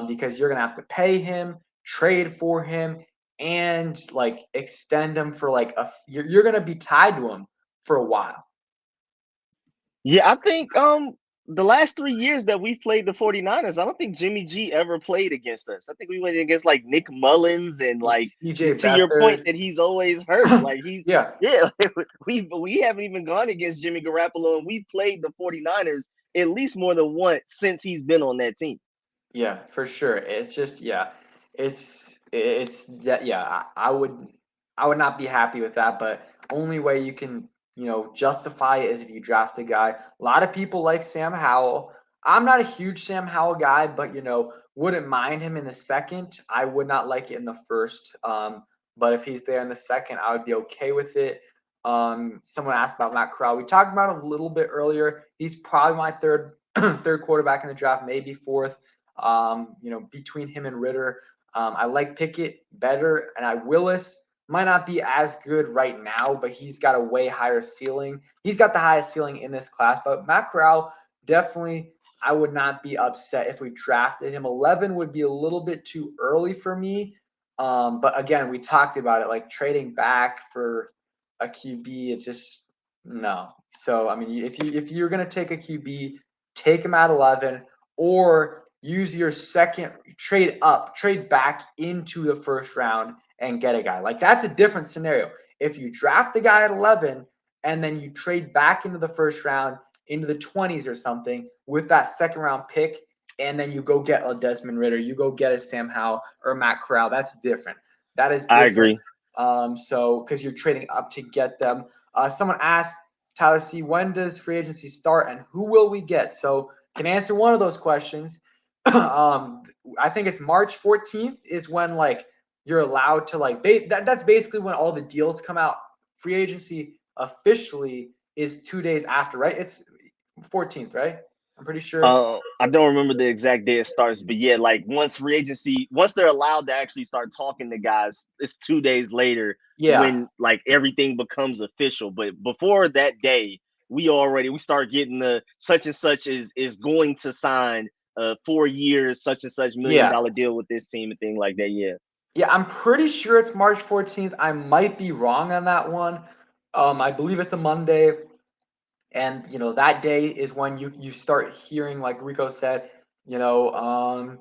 Speaker 1: because you're going to have to pay him, trade for him, and like extend him for like you're going to be tied to him for a while.
Speaker 2: Yeah, I think the last 3 years that we played the 49ers, I don't think Jimmy G ever played against us. I think we went against like Nick Mullins and like
Speaker 1: CJ
Speaker 2: to your point
Speaker 1: Beathard.
Speaker 2: that he's always hurt. Like
Speaker 1: Yeah.
Speaker 2: we haven't even gone against Jimmy Garoppolo, and we played the 49ers at least more than once since he's been on that team.
Speaker 1: Yeah, for sure. It's just, yeah, it's that, yeah. I would not be happy with that, but only way you can, justify it is if you draft a guy. A lot of people like Sam Howell. I'm not a huge Sam Howell guy, but wouldn't mind him in the second. I would not like it in the first. But if he's there in the second, I would be okay with it. Someone asked about Matt Corral. We talked about him a little bit earlier. He's probably my third third quarterback in the draft, maybe fourth. Between him and Ritter. I like Pickett better, and Willis might not be as good right now, but he's got a way higher ceiling. He's got the highest ceiling in this class, but Matt Corral, definitely, I would not be upset if we drafted him. 11 would be a little bit too early for me. But again, we talked about it, like trading back for a QB, it's just no. So if you're gonna take a QB, take him at 11, or use your second, trade back into the first round and get a guy. Like that's a different scenario. If you draft the guy at 11 and then you trade back into the first round, into the 20s or something with that second round pick, and then you go get a Desmond Ridder, you go get a Sam Howell or Matt Corral, that's different. That is
Speaker 2: I
Speaker 1: different.
Speaker 2: agree.
Speaker 1: So because you're trading up to get them. Someone asked Tyler C, when does free agency start and who will we get? So can answer one of those questions. I think it's March 14th is when like you're allowed to like that's basically when all the deals come out. Free agency officially is 2 days after, right? It's 14th, right? I'm pretty sure.
Speaker 2: I don't remember the exact day it starts, but yeah, like once they're allowed to actually start talking to guys, it's 2 days later
Speaker 1: Yeah.
Speaker 2: when like everything becomes official. But before that day, we start getting the such and such is going to sign 4 years, such and such
Speaker 1: Yeah.
Speaker 2: $1 million deal with this team and thing like that. Yeah.
Speaker 1: Yeah, I'm pretty sure it's March 14th. I might be wrong on that one. I believe it's a Monday. And that day is when you start hearing, like Rico said, Devontae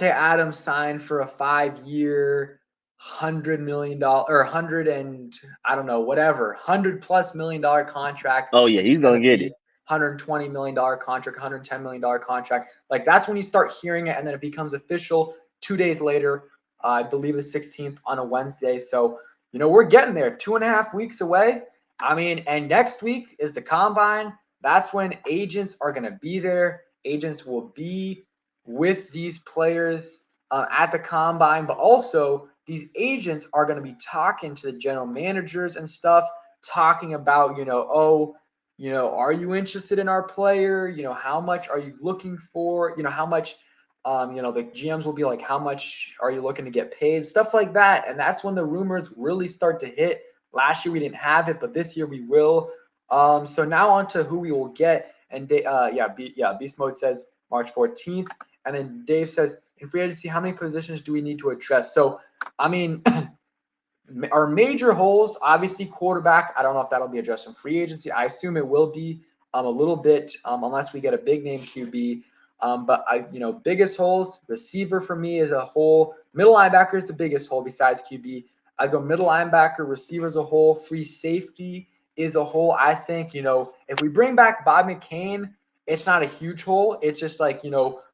Speaker 1: Adams signed for a 5-year, $100 million or 100 and I don't know, whatever, $100+ million contract,
Speaker 2: Oh yeah,
Speaker 1: which is
Speaker 2: he's
Speaker 1: going
Speaker 2: gonna
Speaker 1: to
Speaker 2: get
Speaker 1: be
Speaker 2: it.
Speaker 1: $120 million contract, $110 million contract. Like that's when you start hearing it, and then it becomes official 2 days later. I believe the 16th on a Wednesday. So we're getting there, 2.5 weeks away. I mean, and next week is the combine. That's when agents are going to be there. Agents will be with these players at the combine, but also these agents are going to be talking to the general managers and stuff, talking about, are you interested in our player? How much are you looking for? How much, the GMs will be like, how much are you looking to get paid? Stuff like that. And that's when the rumors really start to hit. Last year we didn't have it, but this year we will. So now on to who we will get. And Beast Mode says March 14th. And then Dave says, in free agency, how many positions do we need to address? So, I mean, our major holes, obviously quarterback. I don't know if that'll be addressed in free agency. I assume it will be a little bit, unless we get a big name QB. But biggest holes, receiver for me is a hole. Middle linebacker is the biggest hole besides QB. I go middle linebacker, receiver is a hole, free safety is a hole. I think, if we bring back Bob McCain, it's not a huge hole. It's just like,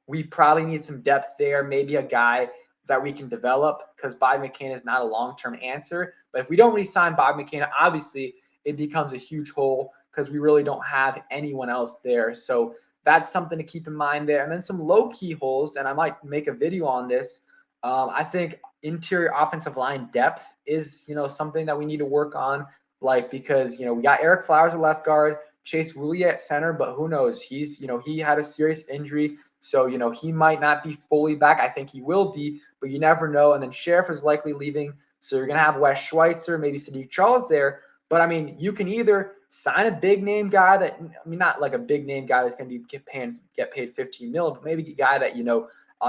Speaker 1: we probably need some depth there. Maybe a guy that we can develop, because Bob McCain is not a long-term answer. But if we don't re-sign Bob McCain, obviously it becomes a huge hole because we really don't have anyone else there. So that's something to keep in mind there. And then some low-key holes, and I might make a video on this. I think interior offensive line depth is, something that we need to work on. Like, because, we got Eric Flowers at left guard, Chase Woolley at center, but who knows? He's, he had a serious injury. So, he might not be fully back. I think he will be, but you never know. And then Sheriff is likely leaving. So you're going to have Wes Schweitzer, maybe Sadiq Charles there. But, I mean, you can either sign a big name guy that, not like a big name guy that's going to get paid 15 million, but maybe a guy that,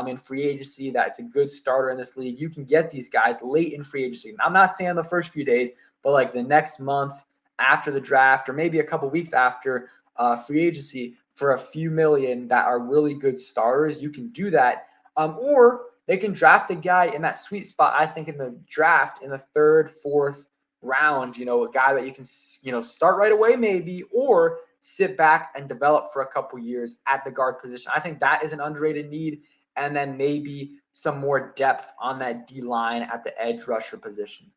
Speaker 1: in free agency that's a good starter in this league. You can get these guys late in free agency. I'm not saying the first few days, but like the next month after the draft, or maybe a couple weeks after free agency, for a few million that are really good starters. You can do that. Or they can draft a guy in that sweet spot, I think, in the draft in the third, fourth round, a guy that you can, start right away maybe, or sit back and develop for a couple years at the guard position. I think that is an underrated need. And then maybe some more depth on that D line at the edge rusher position.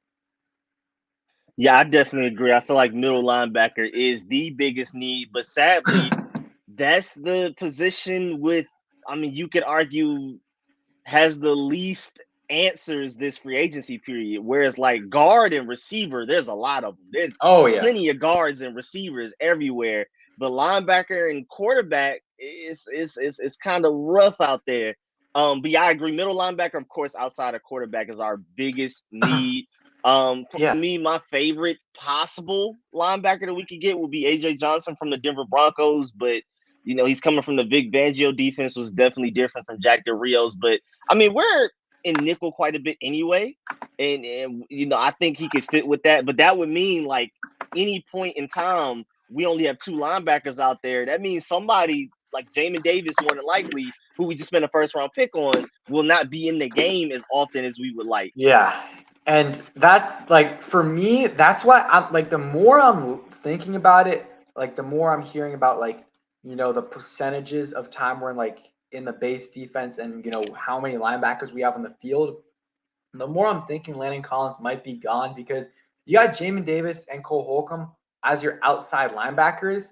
Speaker 2: Yeah, I definitely agree. I feel like middle linebacker is the biggest need, but sadly, that's the position you could argue has the least answers this free agency period. Whereas like guard and receiver, there's a lot of them. There's plenty of guards and receivers everywhere. But linebacker and quarterback is kind of rough out there. But yeah, I agree. Middle linebacker, of course, outside of quarterback is our biggest need. For me, my favorite possible linebacker that we could get would be AJ Johnson from the Denver Broncos, but he's coming from the Vic Fangio defense, was definitely different from Jack Del Rios. But I mean, we're in nickel quite a bit anyway, and I think he could fit with that. But that would mean like any point in time, we only have 2 linebackers out there. That means somebody like Jamin Davis, more than likely, who we just spent a first round pick on, will not be in the game as often as we would like.
Speaker 1: Yeah. And that's like for me, that's why I'm like the more I'm thinking about it, like the more I'm hearing about like, the percentages of time we're in like in the base defense and how many linebackers we have on the field, the more I'm thinking Landon Collins might be gone because you got Jamin Davis and Cole Holcomb as your outside linebackers.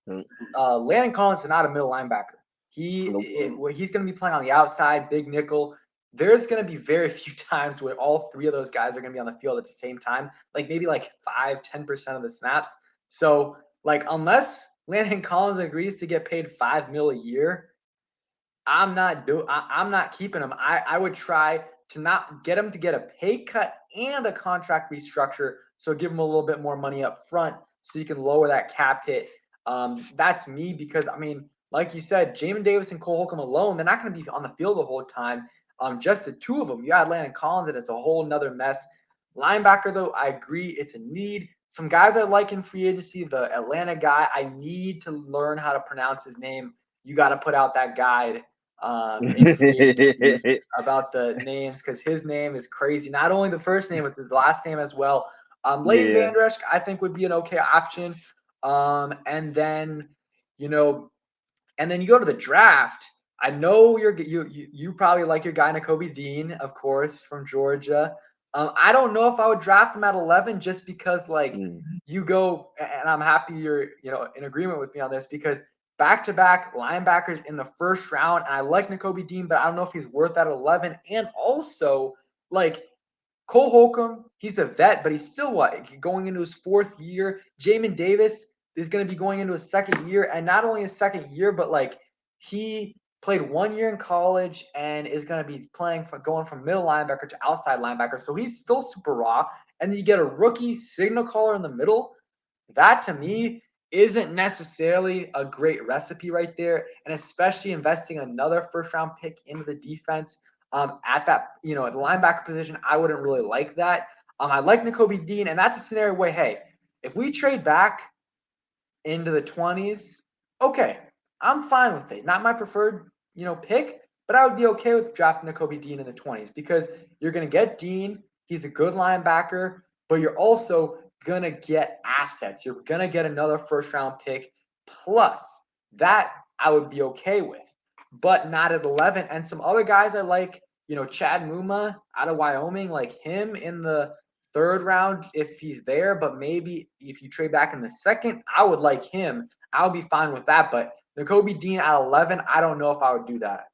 Speaker 2: Mm,
Speaker 1: Landon Collins is not a middle linebacker.
Speaker 2: nope.
Speaker 1: He's going to be playing on the outside, big nickel. There's going to be very few times where all three of those guys are going to be on the field at the same time, like maybe like 5-10% of the snaps. So, like, unless Landon Collins agrees to get paid $5 million a year, I'm not keeping him. I would try to not get him to get a pay cut and a contract restructure. So give him a little bit more money up front so you can lower that cap hit. That's me because I mean, like you said, Jamin Davis and Cole Holcomb alone, they're not going to be on the field the whole time. Just the two of them. You add Landon Collins, and it's a whole nother mess. Linebacker, though, I agree, it's a need. Some guys I like in free agency, the Atlanta guy, I need to learn how to pronounce his name. You got to put out that guide in free agency about the names because his name is crazy. Not only the first name, but the last name as well. Leighton
Speaker 2: Yeah.
Speaker 1: Vander Esch, I think, would be an okay option. And then, you know, and then you go to the draft. I know you probably like your guy Nakobe Dean, of course, from Georgia. I don't know if I would draft him at 11 just because like
Speaker 2: Mm.
Speaker 1: you go, and I'm happy you're in agreement with me on this because back-to-back linebackers in the first round, and I like Nakobe Dean, but I don't know if he's worth that 11. And also, like Cole Holcomb, he's a vet, but he's still going into his fourth year. Jamin Davis is going to be going into his second year, and not only his second year, but like he played 1 year in college and is going to be going from middle linebacker to outside linebacker. So he's still super raw. And then you get a rookie signal caller in the middle. That to me isn't necessarily a great recipe right there, and especially investing another first round pick into the defense at that, at the linebacker position, I wouldn't really like that. I like Nakobe Dean, and that's a scenario where, hey, if we trade back into the 20s, okay, I'm fine with it. Not my preferred, pick, but I would be okay with drafting Nakobe Dean in the 20s because you're going to get Dean. He's a good linebacker, but you're also going to get assets. You're going to get another first round pick plus that I would be okay with, but not at 11. And some other guys I like, Chad Muma out of Wyoming, like him in the third round if he's there, but maybe if you trade back in the second, I would like him. I would be fine with that. But Nakobe Dean at 11, I don't know if I would do that.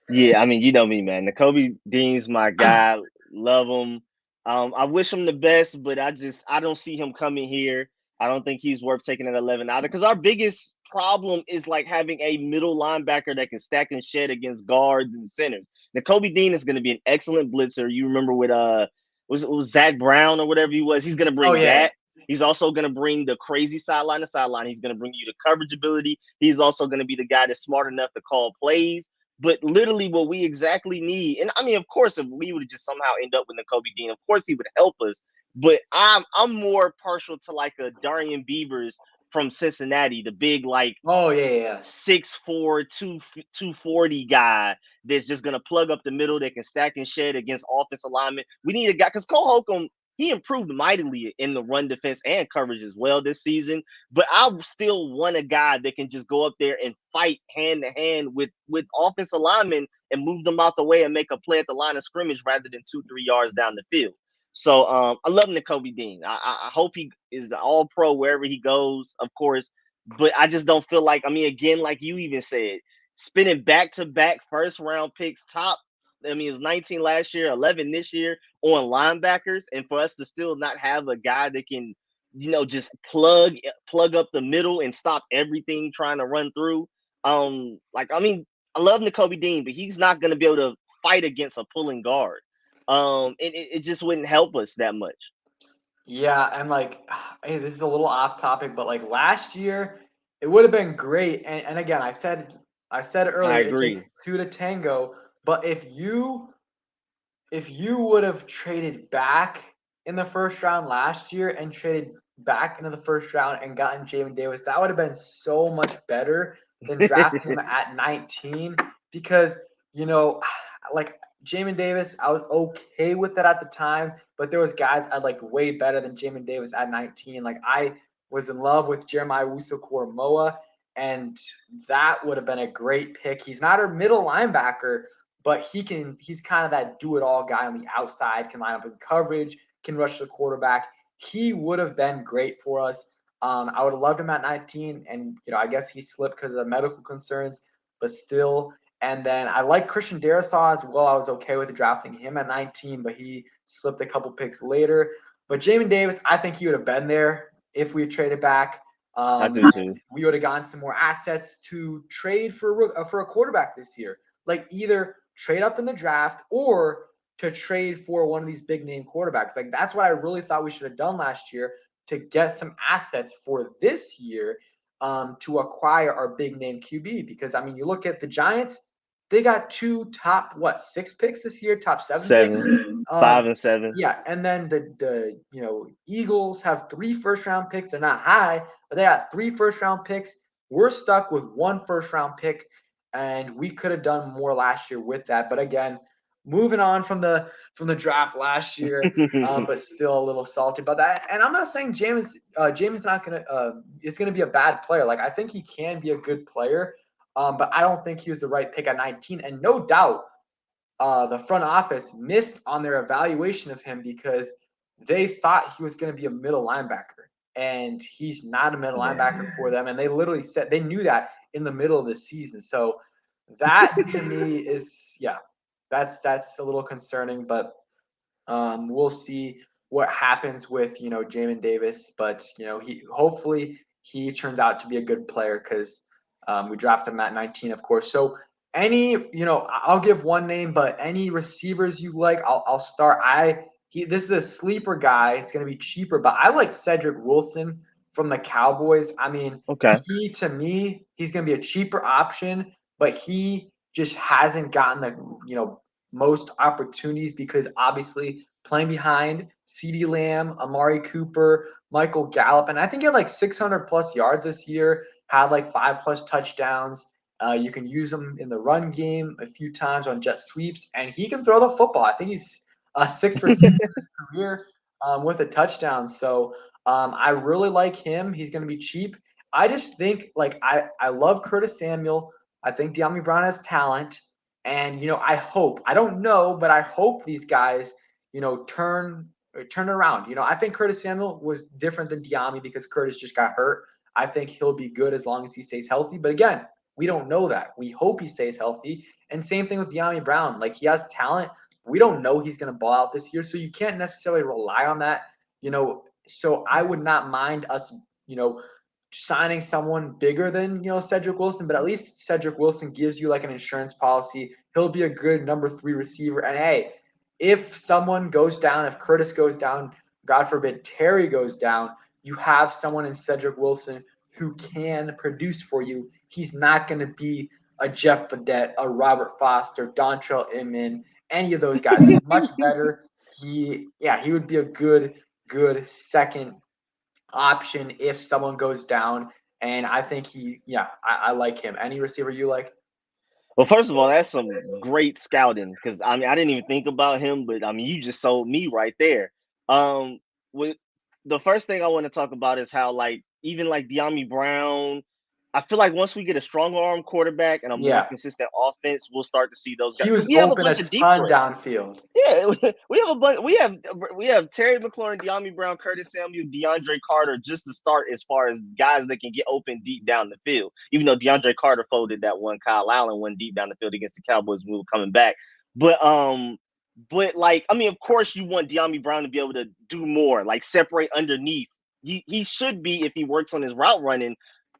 Speaker 2: Yeah, I mean, you know me, man. Nakobe Dean's my guy. Love him. I wish him the best, but I don't see him coming here. I don't think he's worth taking at 11 either. Because our biggest problem is like having a middle linebacker that can stack and shed against guards and centers. Nakobe Dean is going to be an excellent blitzer. You remember with was Zach Brown or whatever he was. He's going to
Speaker 1: Oh
Speaker 2: bring
Speaker 1: yeah.
Speaker 2: that. He's also going to bring the crazy sideline to sideline. He's going to bring you the coverage ability. He's also going to be the guy that's smart enough to call plays. But literally what we exactly need, and I mean, of course, if we would just somehow end up with Nakobe Dean, of course he would help us. But I'm more partial to like a Darian Beavers from Cincinnati, the big like
Speaker 1: Oh yeah.
Speaker 2: 6'4", 240 guy that's just gonna plug up the middle that can stack and shed against offensive linemen. We need a guy because Cole Holcomb, he improved mightily in the run defense and coverage as well this season. But I still want a guy that can just go up there and fight hand to hand with offensive linemen and move them out the way and make a play at the line of scrimmage rather than 2-3 yards down the field. So I love Nakobe Dean. I hope he is an all pro wherever he goes, of course. But I just don't feel like, I mean, again, like you even said, spending back-to-back first-round picks, top, I mean, it was 19 last year, 11 this year on linebackers, and for us to still not have a guy that can, just plug up the middle and stop everything trying to run through. I mean, I love Nakobe Dean, but he's not going to be able to fight against a pulling guard. It just wouldn't help us that much.
Speaker 1: Yeah, and like, hey, this is a little off topic, but like last year, it would have been great. And again, I said
Speaker 2: I
Speaker 1: earlier, it takes
Speaker 2: agree.
Speaker 1: two to tango. But if you would have traded back in the first round last year and traded back into the first round and gotten Jamin Davis, that would have been so much better than drafting him at 19 because, you know, like Jamin Davis, I was okay with that at the time, but there was guys I like way better than Jamin Davis at 19. Like I was in love with Jeremiah Wusu-Koramoah, and that would have been a great pick. He's not a middle linebacker, but he's kind of that do-it-all guy on the outside, can line up in coverage, can rush the quarterback. He would have been great for us. I would have loved him at 19, and I guess he slipped because of the medical concerns, but still. And then I like Christian Darrisaw as well. I was okay with drafting him at 19, but he slipped a couple picks later. But Jamin Davis, I think he would have been there if we had traded back.
Speaker 2: I do too.
Speaker 1: We would have gotten some more assets to trade for a quarterback this year. Like either trade up in the draft or to trade for one of these big name quarterbacks. Like that's what I really thought we should have done last year to get some assets for this year to acquire our big name QB. Because I mean, you look at the Giants, they got two top 6 picks this year, top 7 picks.
Speaker 2: 5 and 7.
Speaker 1: Yeah, and then the Eagles have 3 first round picks. They're not high, but they got 3 first round picks. We're stuck with 1 first round pick, and we could have done more last year with that. But again, moving on from the draft last year, but still a little salty about that. And I'm not saying Jamin's not gonna is gonna be a bad player. Like I think he can be a good player, but I don't think he was the right pick at 19. And no doubt, the front office missed on their evaluation of him because they thought he was going to be a middle linebacker, and he's not a middle linebacker for them. And they literally said they knew that in the middle of the season. So that to me is that's a little concerning. But we'll see what happens with Jamin Davis. But he turns out to be a good player because we drafted him at 19, of course. So I'll give one name, but any receivers you like, I'll start. This is a sleeper guy. It's going to be cheaper, but I like Cedric Wilson from the Cowboys. I mean,
Speaker 2: Okay.
Speaker 1: to me, he's going to be a cheaper option, but he just hasn't gotten the most opportunities because obviously playing behind CeeDee Lamb, Amari Cooper, Michael Gallup, and I think he had like 600 plus yards this year, had like 5 plus touchdowns. You can use him in the run game a few times on jet sweeps, and he can throw the football. I think he's 6 for 6 in his career with a touchdown. So I really like him. He's going to be cheap. I just think I love Curtis Samuel. I think De'Ami Brown has talent, and I don't know, but I hope these guys turn around. I think Curtis Samuel was different than De'Ami because Curtis just got hurt. I think he'll be good as long as he stays healthy. But again, we don't know that. We hope he stays healthy. And same thing with De'Ami Brown. Like he has talent. We don't know he's going to ball out this year, so you can't necessarily rely on that. So I would not mind us, signing someone bigger than Cedric Wilson, but at least Cedric Wilson gives you like an insurance policy. He'll be a good number 3 receiver. And hey, if someone goes down, if Curtis goes down, God forbid Terry goes down, you have someone in Cedric Wilson who can produce for you. He's not going to be a Jeff Badette, a Robert Foster, Dontrell Inman, any of those guys. He's much better. He would be a good second option if someone goes down. And I think I like him. Any receiver you like?
Speaker 2: Well, first of all, that's some great scouting because I didn't even think about him, but you just sold me right there. With the first thing I want to talk about is how even De'Ami Brown, I feel like once we get a strong arm quarterback and a more consistent offense, we'll start to see those guys.
Speaker 1: He was open a ton downfield.
Speaker 2: Yeah, we have a bunch. We have Terry McLaurin, De'Ami Brown, Curtis Samuel, DeAndre Carter just to start as far as guys that can get open deep down the field. Even though DeAndre Carter folded that one, Kyle Allen went deep down the field against the Cowboys when we were coming back. But of course you want De'Ami Brown to be able to do more, like separate underneath. He should be, if he works on his route running,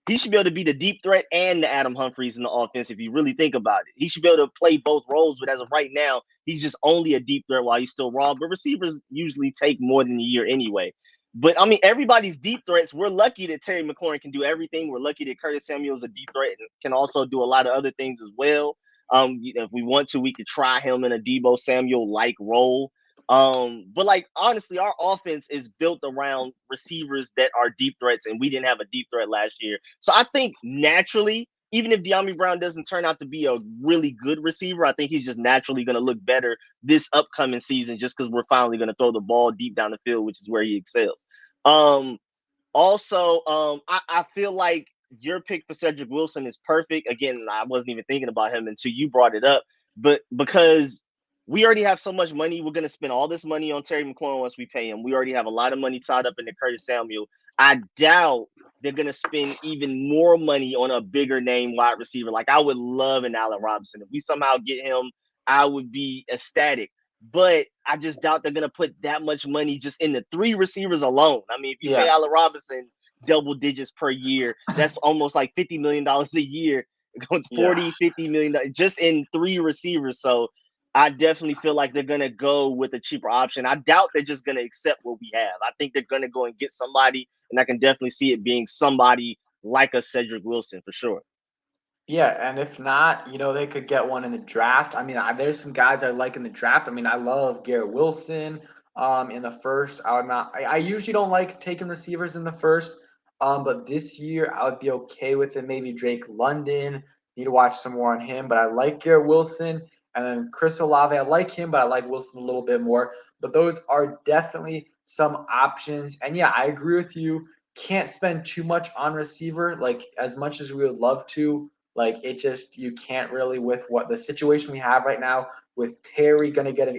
Speaker 2: he should be able to be the deep threat and the Adam Humphries in the offense if you really think about it. He should be able to play both roles, but as of right now, he's just only a deep threat while he's still raw. But receivers usually take more than a year anyway. But, everybody's deep threats. We're lucky that Terry McLaurin can do everything. We're lucky that Curtis Samuel is a deep threat and can also do a lot of other things as well. If we want to, we could try him in a Deebo Samuel-like role. But honestly, our offense is built around receivers that are deep threats, and we didn't have a deep threat last year. So I think naturally even if De'Ami Brown doesn't turn out to be a really good receiver, I think he's just naturally going to look better this upcoming season just because we're finally going to throw the ball deep down the field, which is where he excels. Also, I feel like your pick for Cedric Wilson is perfect. Again, I wasn't even thinking about him until you brought it up, but because we already have so much money, we're going to spend all this money on Terry McLaurin once we pay him. We already have a lot of money tied up into Curtis Samuel. I doubt they're going to spend even more money on a bigger name wide receiver. Like, I would love an Allen Robinson. If we somehow get him, I would be ecstatic. But I just doubt they're going to put that much money just in the 3 receivers alone. I mean, if you pay Allen Robinson double digits per year, that's almost like $50 million a year, 40, $50 million just in 3 receivers. So I definitely feel like they're going to go with a cheaper option. I doubt they're just going to accept what we have. I think they're going to go and get somebody, and I can definitely see it being somebody like a Cedric Wilson for sure.
Speaker 1: Yeah, and if not, they could get one in the draft. I mean, there's some guys I like in the draft. I mean, I love Garrett Wilson in the first. I usually don't like taking receivers in the first, but this year I would be okay with it. Maybe Drake London. Need to watch some more on him, but I like Garrett Wilson. And then Chris Olave, I like him, but I like Wilson a little bit more. But those are definitely some options. And yeah, I agree with you. Can't spend too much on receiver, like as much as we would love to. Like it just you can't really with what the situation we have right now with Terry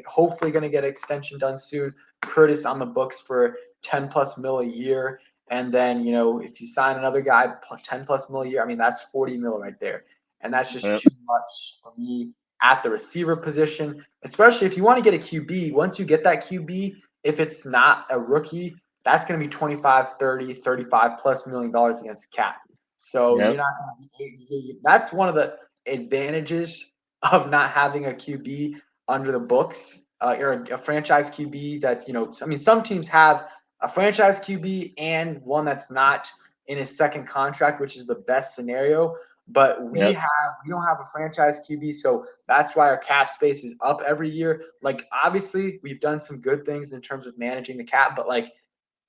Speaker 1: hopefully gonna get an extension done soon. Curtis on the books for 10 plus mil a year. And then, if you sign another guy 10 plus mil a year, I mean that's 40 mil right there. And that's just too much for me at the receiver position, especially if you want to get a QB. Once you get that QB, if it's not a rookie, that's going to be 25, 30, 35 plus $1 million against the cap. So you're not going to be. That's one of the advantages of not having a QB under the books or a franchise QB. That's I mean, some teams have a franchise QB and one that's not in his second contract, which is the best scenario. But we don't have a franchise QB, so that's why our cap space is up every year. Like obviously, we've done some good things in terms of managing the cap, but like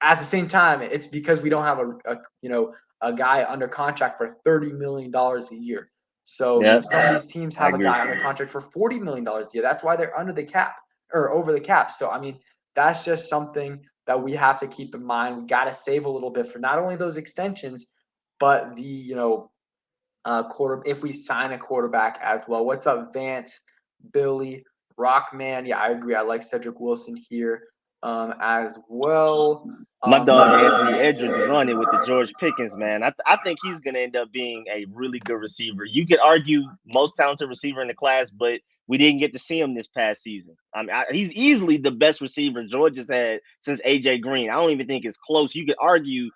Speaker 1: at the same time, it's because we don't have a guy under contract for $30 million a year. So some of these teams have a guy under contract for $40 million a year. That's why they're under the cap or over the cap. So I mean, that's just something that we have to keep in mind. We got to save a little bit for not only those extensions, but the if we sign a quarterback as well. What's up, Vance, Billy, Rockman? Yeah, I agree. I like Cedric Wilson here as well.
Speaker 2: My dog Anthony Edwards is on it with the George Pickens, man. I think he's going to end up being a really good receiver. You could argue most talented receiver in the class, but we didn't get to see him this past season. I mean, he's easily the best receiver Georgia's had since AJ Green. I don't even think it's close. You could argue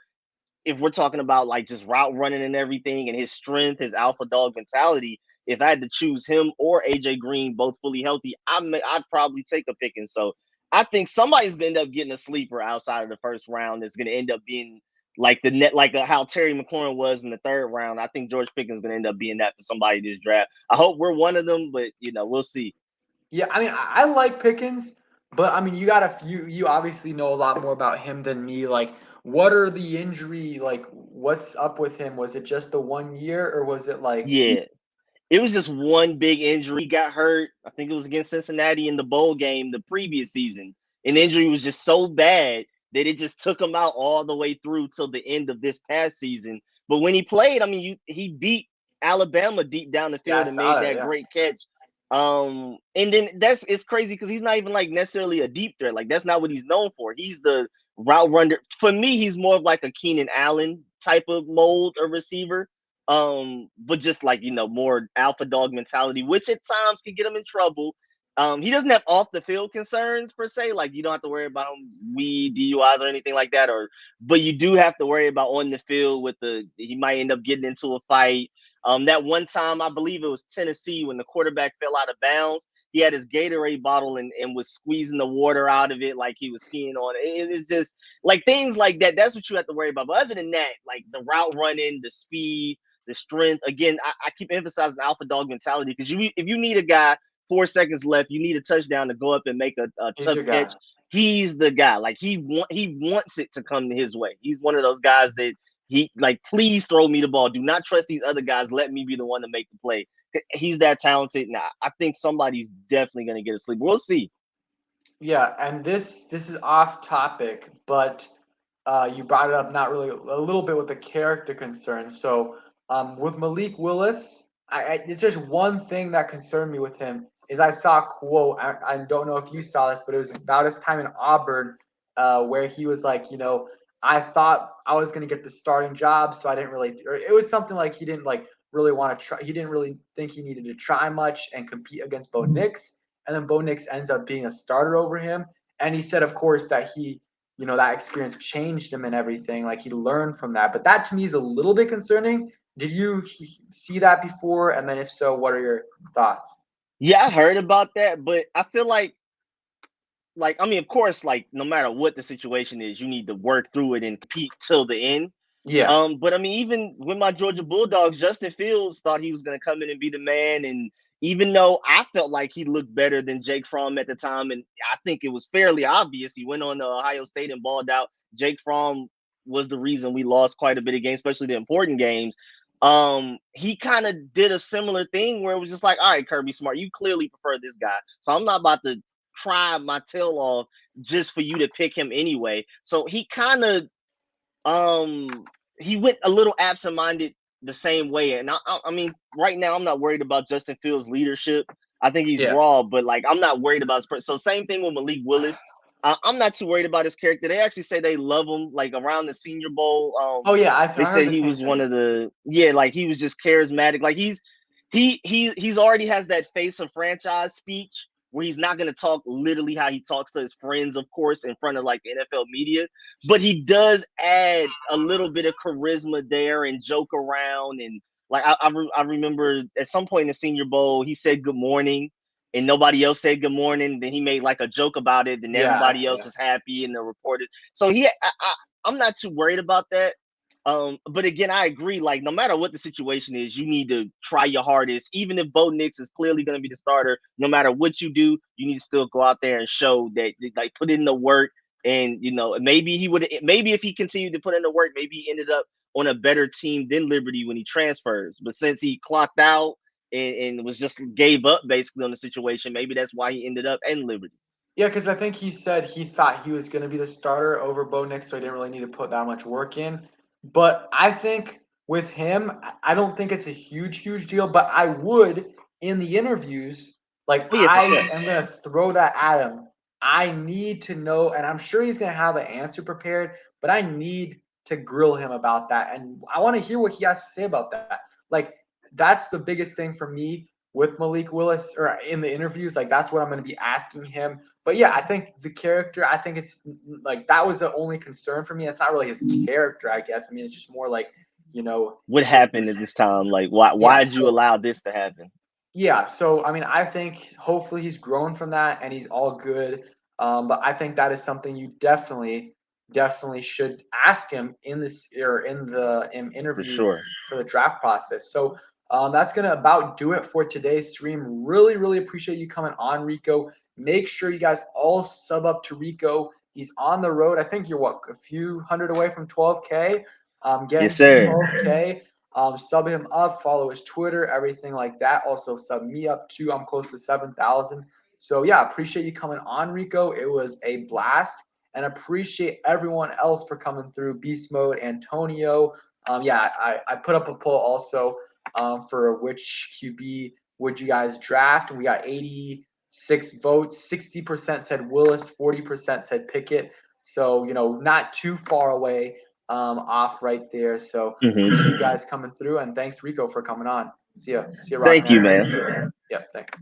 Speaker 2: if we're talking about like just route running and everything and his strength, his alpha dog mentality, if I had to choose him or AJ Green, both fully healthy, I'd probably take a Pickens. So I think somebody's gonna end up getting a sleeper outside of the first round that's gonna end up being like how Terry McLaurin was in the 3rd round. I think George Pickens is gonna end up being that for somebody this draft. I hope we're one of them, but we'll see.
Speaker 1: Yeah, I mean, I like Pickens, but I mean, you obviously know a lot more about him than me. Like, what are the injury? Like, what's up with him? Was it just the 1 year, or was it like?
Speaker 2: Yeah, it was just one big injury. He got hurt. I think it was against Cincinnati in the bowl game the previous season. An injury was just so bad that it just took him out all the way through till the end of this past season. But when he played, I mean, he beat Alabama deep down the field and made that great catch. And then it's crazy because he's not even like necessarily a deep threat. Like that's not what he's known for. He's the route runner. For me, he's more of like a Keenan Allen type of mold or receiver. But just like more alpha dog mentality, which at times can get him in trouble. He doesn't have off the field concerns per se, like you don't have to worry about weed, DUIs or anything like that, but you do have to worry about on the field he might end up getting into a fight. That one time, I believe it was Tennessee when the quarterback fell out of bounds. He had his Gatorade bottle and was squeezing the water out of it like he was peeing on it. It's just like things like that. That's what you have to worry about. But other than that, like the route running, the speed, the strength. Again, I keep emphasizing alpha dog mentality because if you need a guy 4 seconds left, you need a touchdown to go up and make a tough catch. He's the guy. Like he wants it to come his way. He's one of those guys that He like, please throw me the ball. Do not trust these other guys. Let me be the one to make the play. He's that talented. Now, I think somebody's definitely going to get a sleep. We'll see.
Speaker 1: Yeah, and this is off topic, but you brought it up not really a little bit with the character concern. So with Malik Willis, it's just one thing that concerned me with him is I saw a quote. I don't know if you saw this, but it was about his time in Auburn, where he was like, I thought I was going to get the starting job, so I didn't really. Or it was something like he didn't like really want to try. He didn't really think he needed to try much and compete against Bo Nix. And then Bo Nix ends up being a starter over him. And he said, of course, that that experience changed him and everything. Like he learned from that. But that to me is a little bit concerning. Did you see that before? And then if so, what are your thoughts?
Speaker 2: Yeah, I heard about that, but I feel like I mean, of course, like no matter what the situation is, you need to work through it and compete till the end.
Speaker 1: Yeah.
Speaker 2: But I mean, even with my Georgia Bulldogs, Justin Fields thought he was going to come in and be the man. And even though I felt like he looked better than Jake Fromm at the time, and I think it was fairly obvious, he went on to Ohio State and balled out. Jake Fromm was the reason we lost quite a bit of games, especially the important games. He kind of did a similar thing where it was just like, all right, Kirby Smart, you clearly prefer this guy. So I'm not about to cry my tail off just for you to pick him anyway. So he kind of he went a little absent-minded the same way. And I mean, right now I'm not worried about Justin Fields' leadership. I think he's raw, but like I'm not worried about his so same thing with Malik Willis. I'm not too worried about his character. They actually say they love him. Like around the Senior Bowl,
Speaker 1: Oh yeah, I
Speaker 2: they
Speaker 1: heard
Speaker 2: said
Speaker 1: the
Speaker 2: he
Speaker 1: same
Speaker 2: was one
Speaker 1: thing.
Speaker 2: of the like he was just charismatic. Like he's already has that face of franchise speech where he's not going to talk literally how he talks to his friends, of course, in front of like the NFL media, but he does add a little bit of charisma there and joke around. And like I remember at some point in the Senior Bowl, he said good morning and nobody else said good morning. Then he made like a joke about it, and everybody else was happy and the reporters. So I'm not too worried about that. But again, I agree. Like, no matter what the situation is, you need to try your hardest. Even if Bo Nix is clearly going to be the starter, no matter what you do, you need to still go out there and show that, like, put in the work. And maybe if he continued to put in the work, maybe he ended up on a better team than Liberty when he transfers. But since he clocked out and was just gave up basically on the situation, maybe that's why he ended up in Liberty.
Speaker 1: Yeah, because I think he said he thought he was going to be the starter over Bo Nix, so he didn't really need to put that much work in. But I think with him, I don't think it's a huge deal. But I would in the interviews, like
Speaker 2: Oh yeah, for
Speaker 1: I
Speaker 2: sure.
Speaker 1: am going to throw that at him. I need to know, and I'm sure he's going to have an answer prepared, but I need to grill him about that. And I want to hear what he has to say about that. Like, that's the biggest thing for me with Malik Willis or in the interviews. Like, that's what I'm going to be asking him. But yeah, I think the character, I think it's like that was the only concern for me. It's not really his character, I guess. I mean, it's just more like,
Speaker 2: what happened at this time? Like, why did you allow this to happen?
Speaker 1: Yeah, so I mean, I think hopefully he's grown from that and he's all good. But I think that is something you definitely should ask him in this or in the
Speaker 2: For
Speaker 1: interviews
Speaker 2: sure.
Speaker 1: for the draft process. So that's gonna about do it for today's stream. Really appreciate you coming on, Rico. Make sure you guys all sub up to Rico. He's on the road. I think you're a few hundred away from 12K. Getting
Speaker 2: Yes,
Speaker 1: to
Speaker 2: sir.
Speaker 1: 12K. Sub him up, follow his Twitter, everything like that. Also sub me up too. I'm close to 7,000. So yeah, appreciate you coming on, Rico. It was a blast, and appreciate everyone else for coming through. Beast Mode, Antonio. Yeah, I put up a poll also for which QB would you guys draft, and we got 86 votes. 60% said Willis, 40% said Pickett. So not too far away off right there. So appreciate you guys coming through, and thanks Rico for coming on. See ya. See ya, Rock
Speaker 2: Thank
Speaker 1: and
Speaker 2: you,
Speaker 1: Roll.
Speaker 2: man.
Speaker 1: Yep, thanks.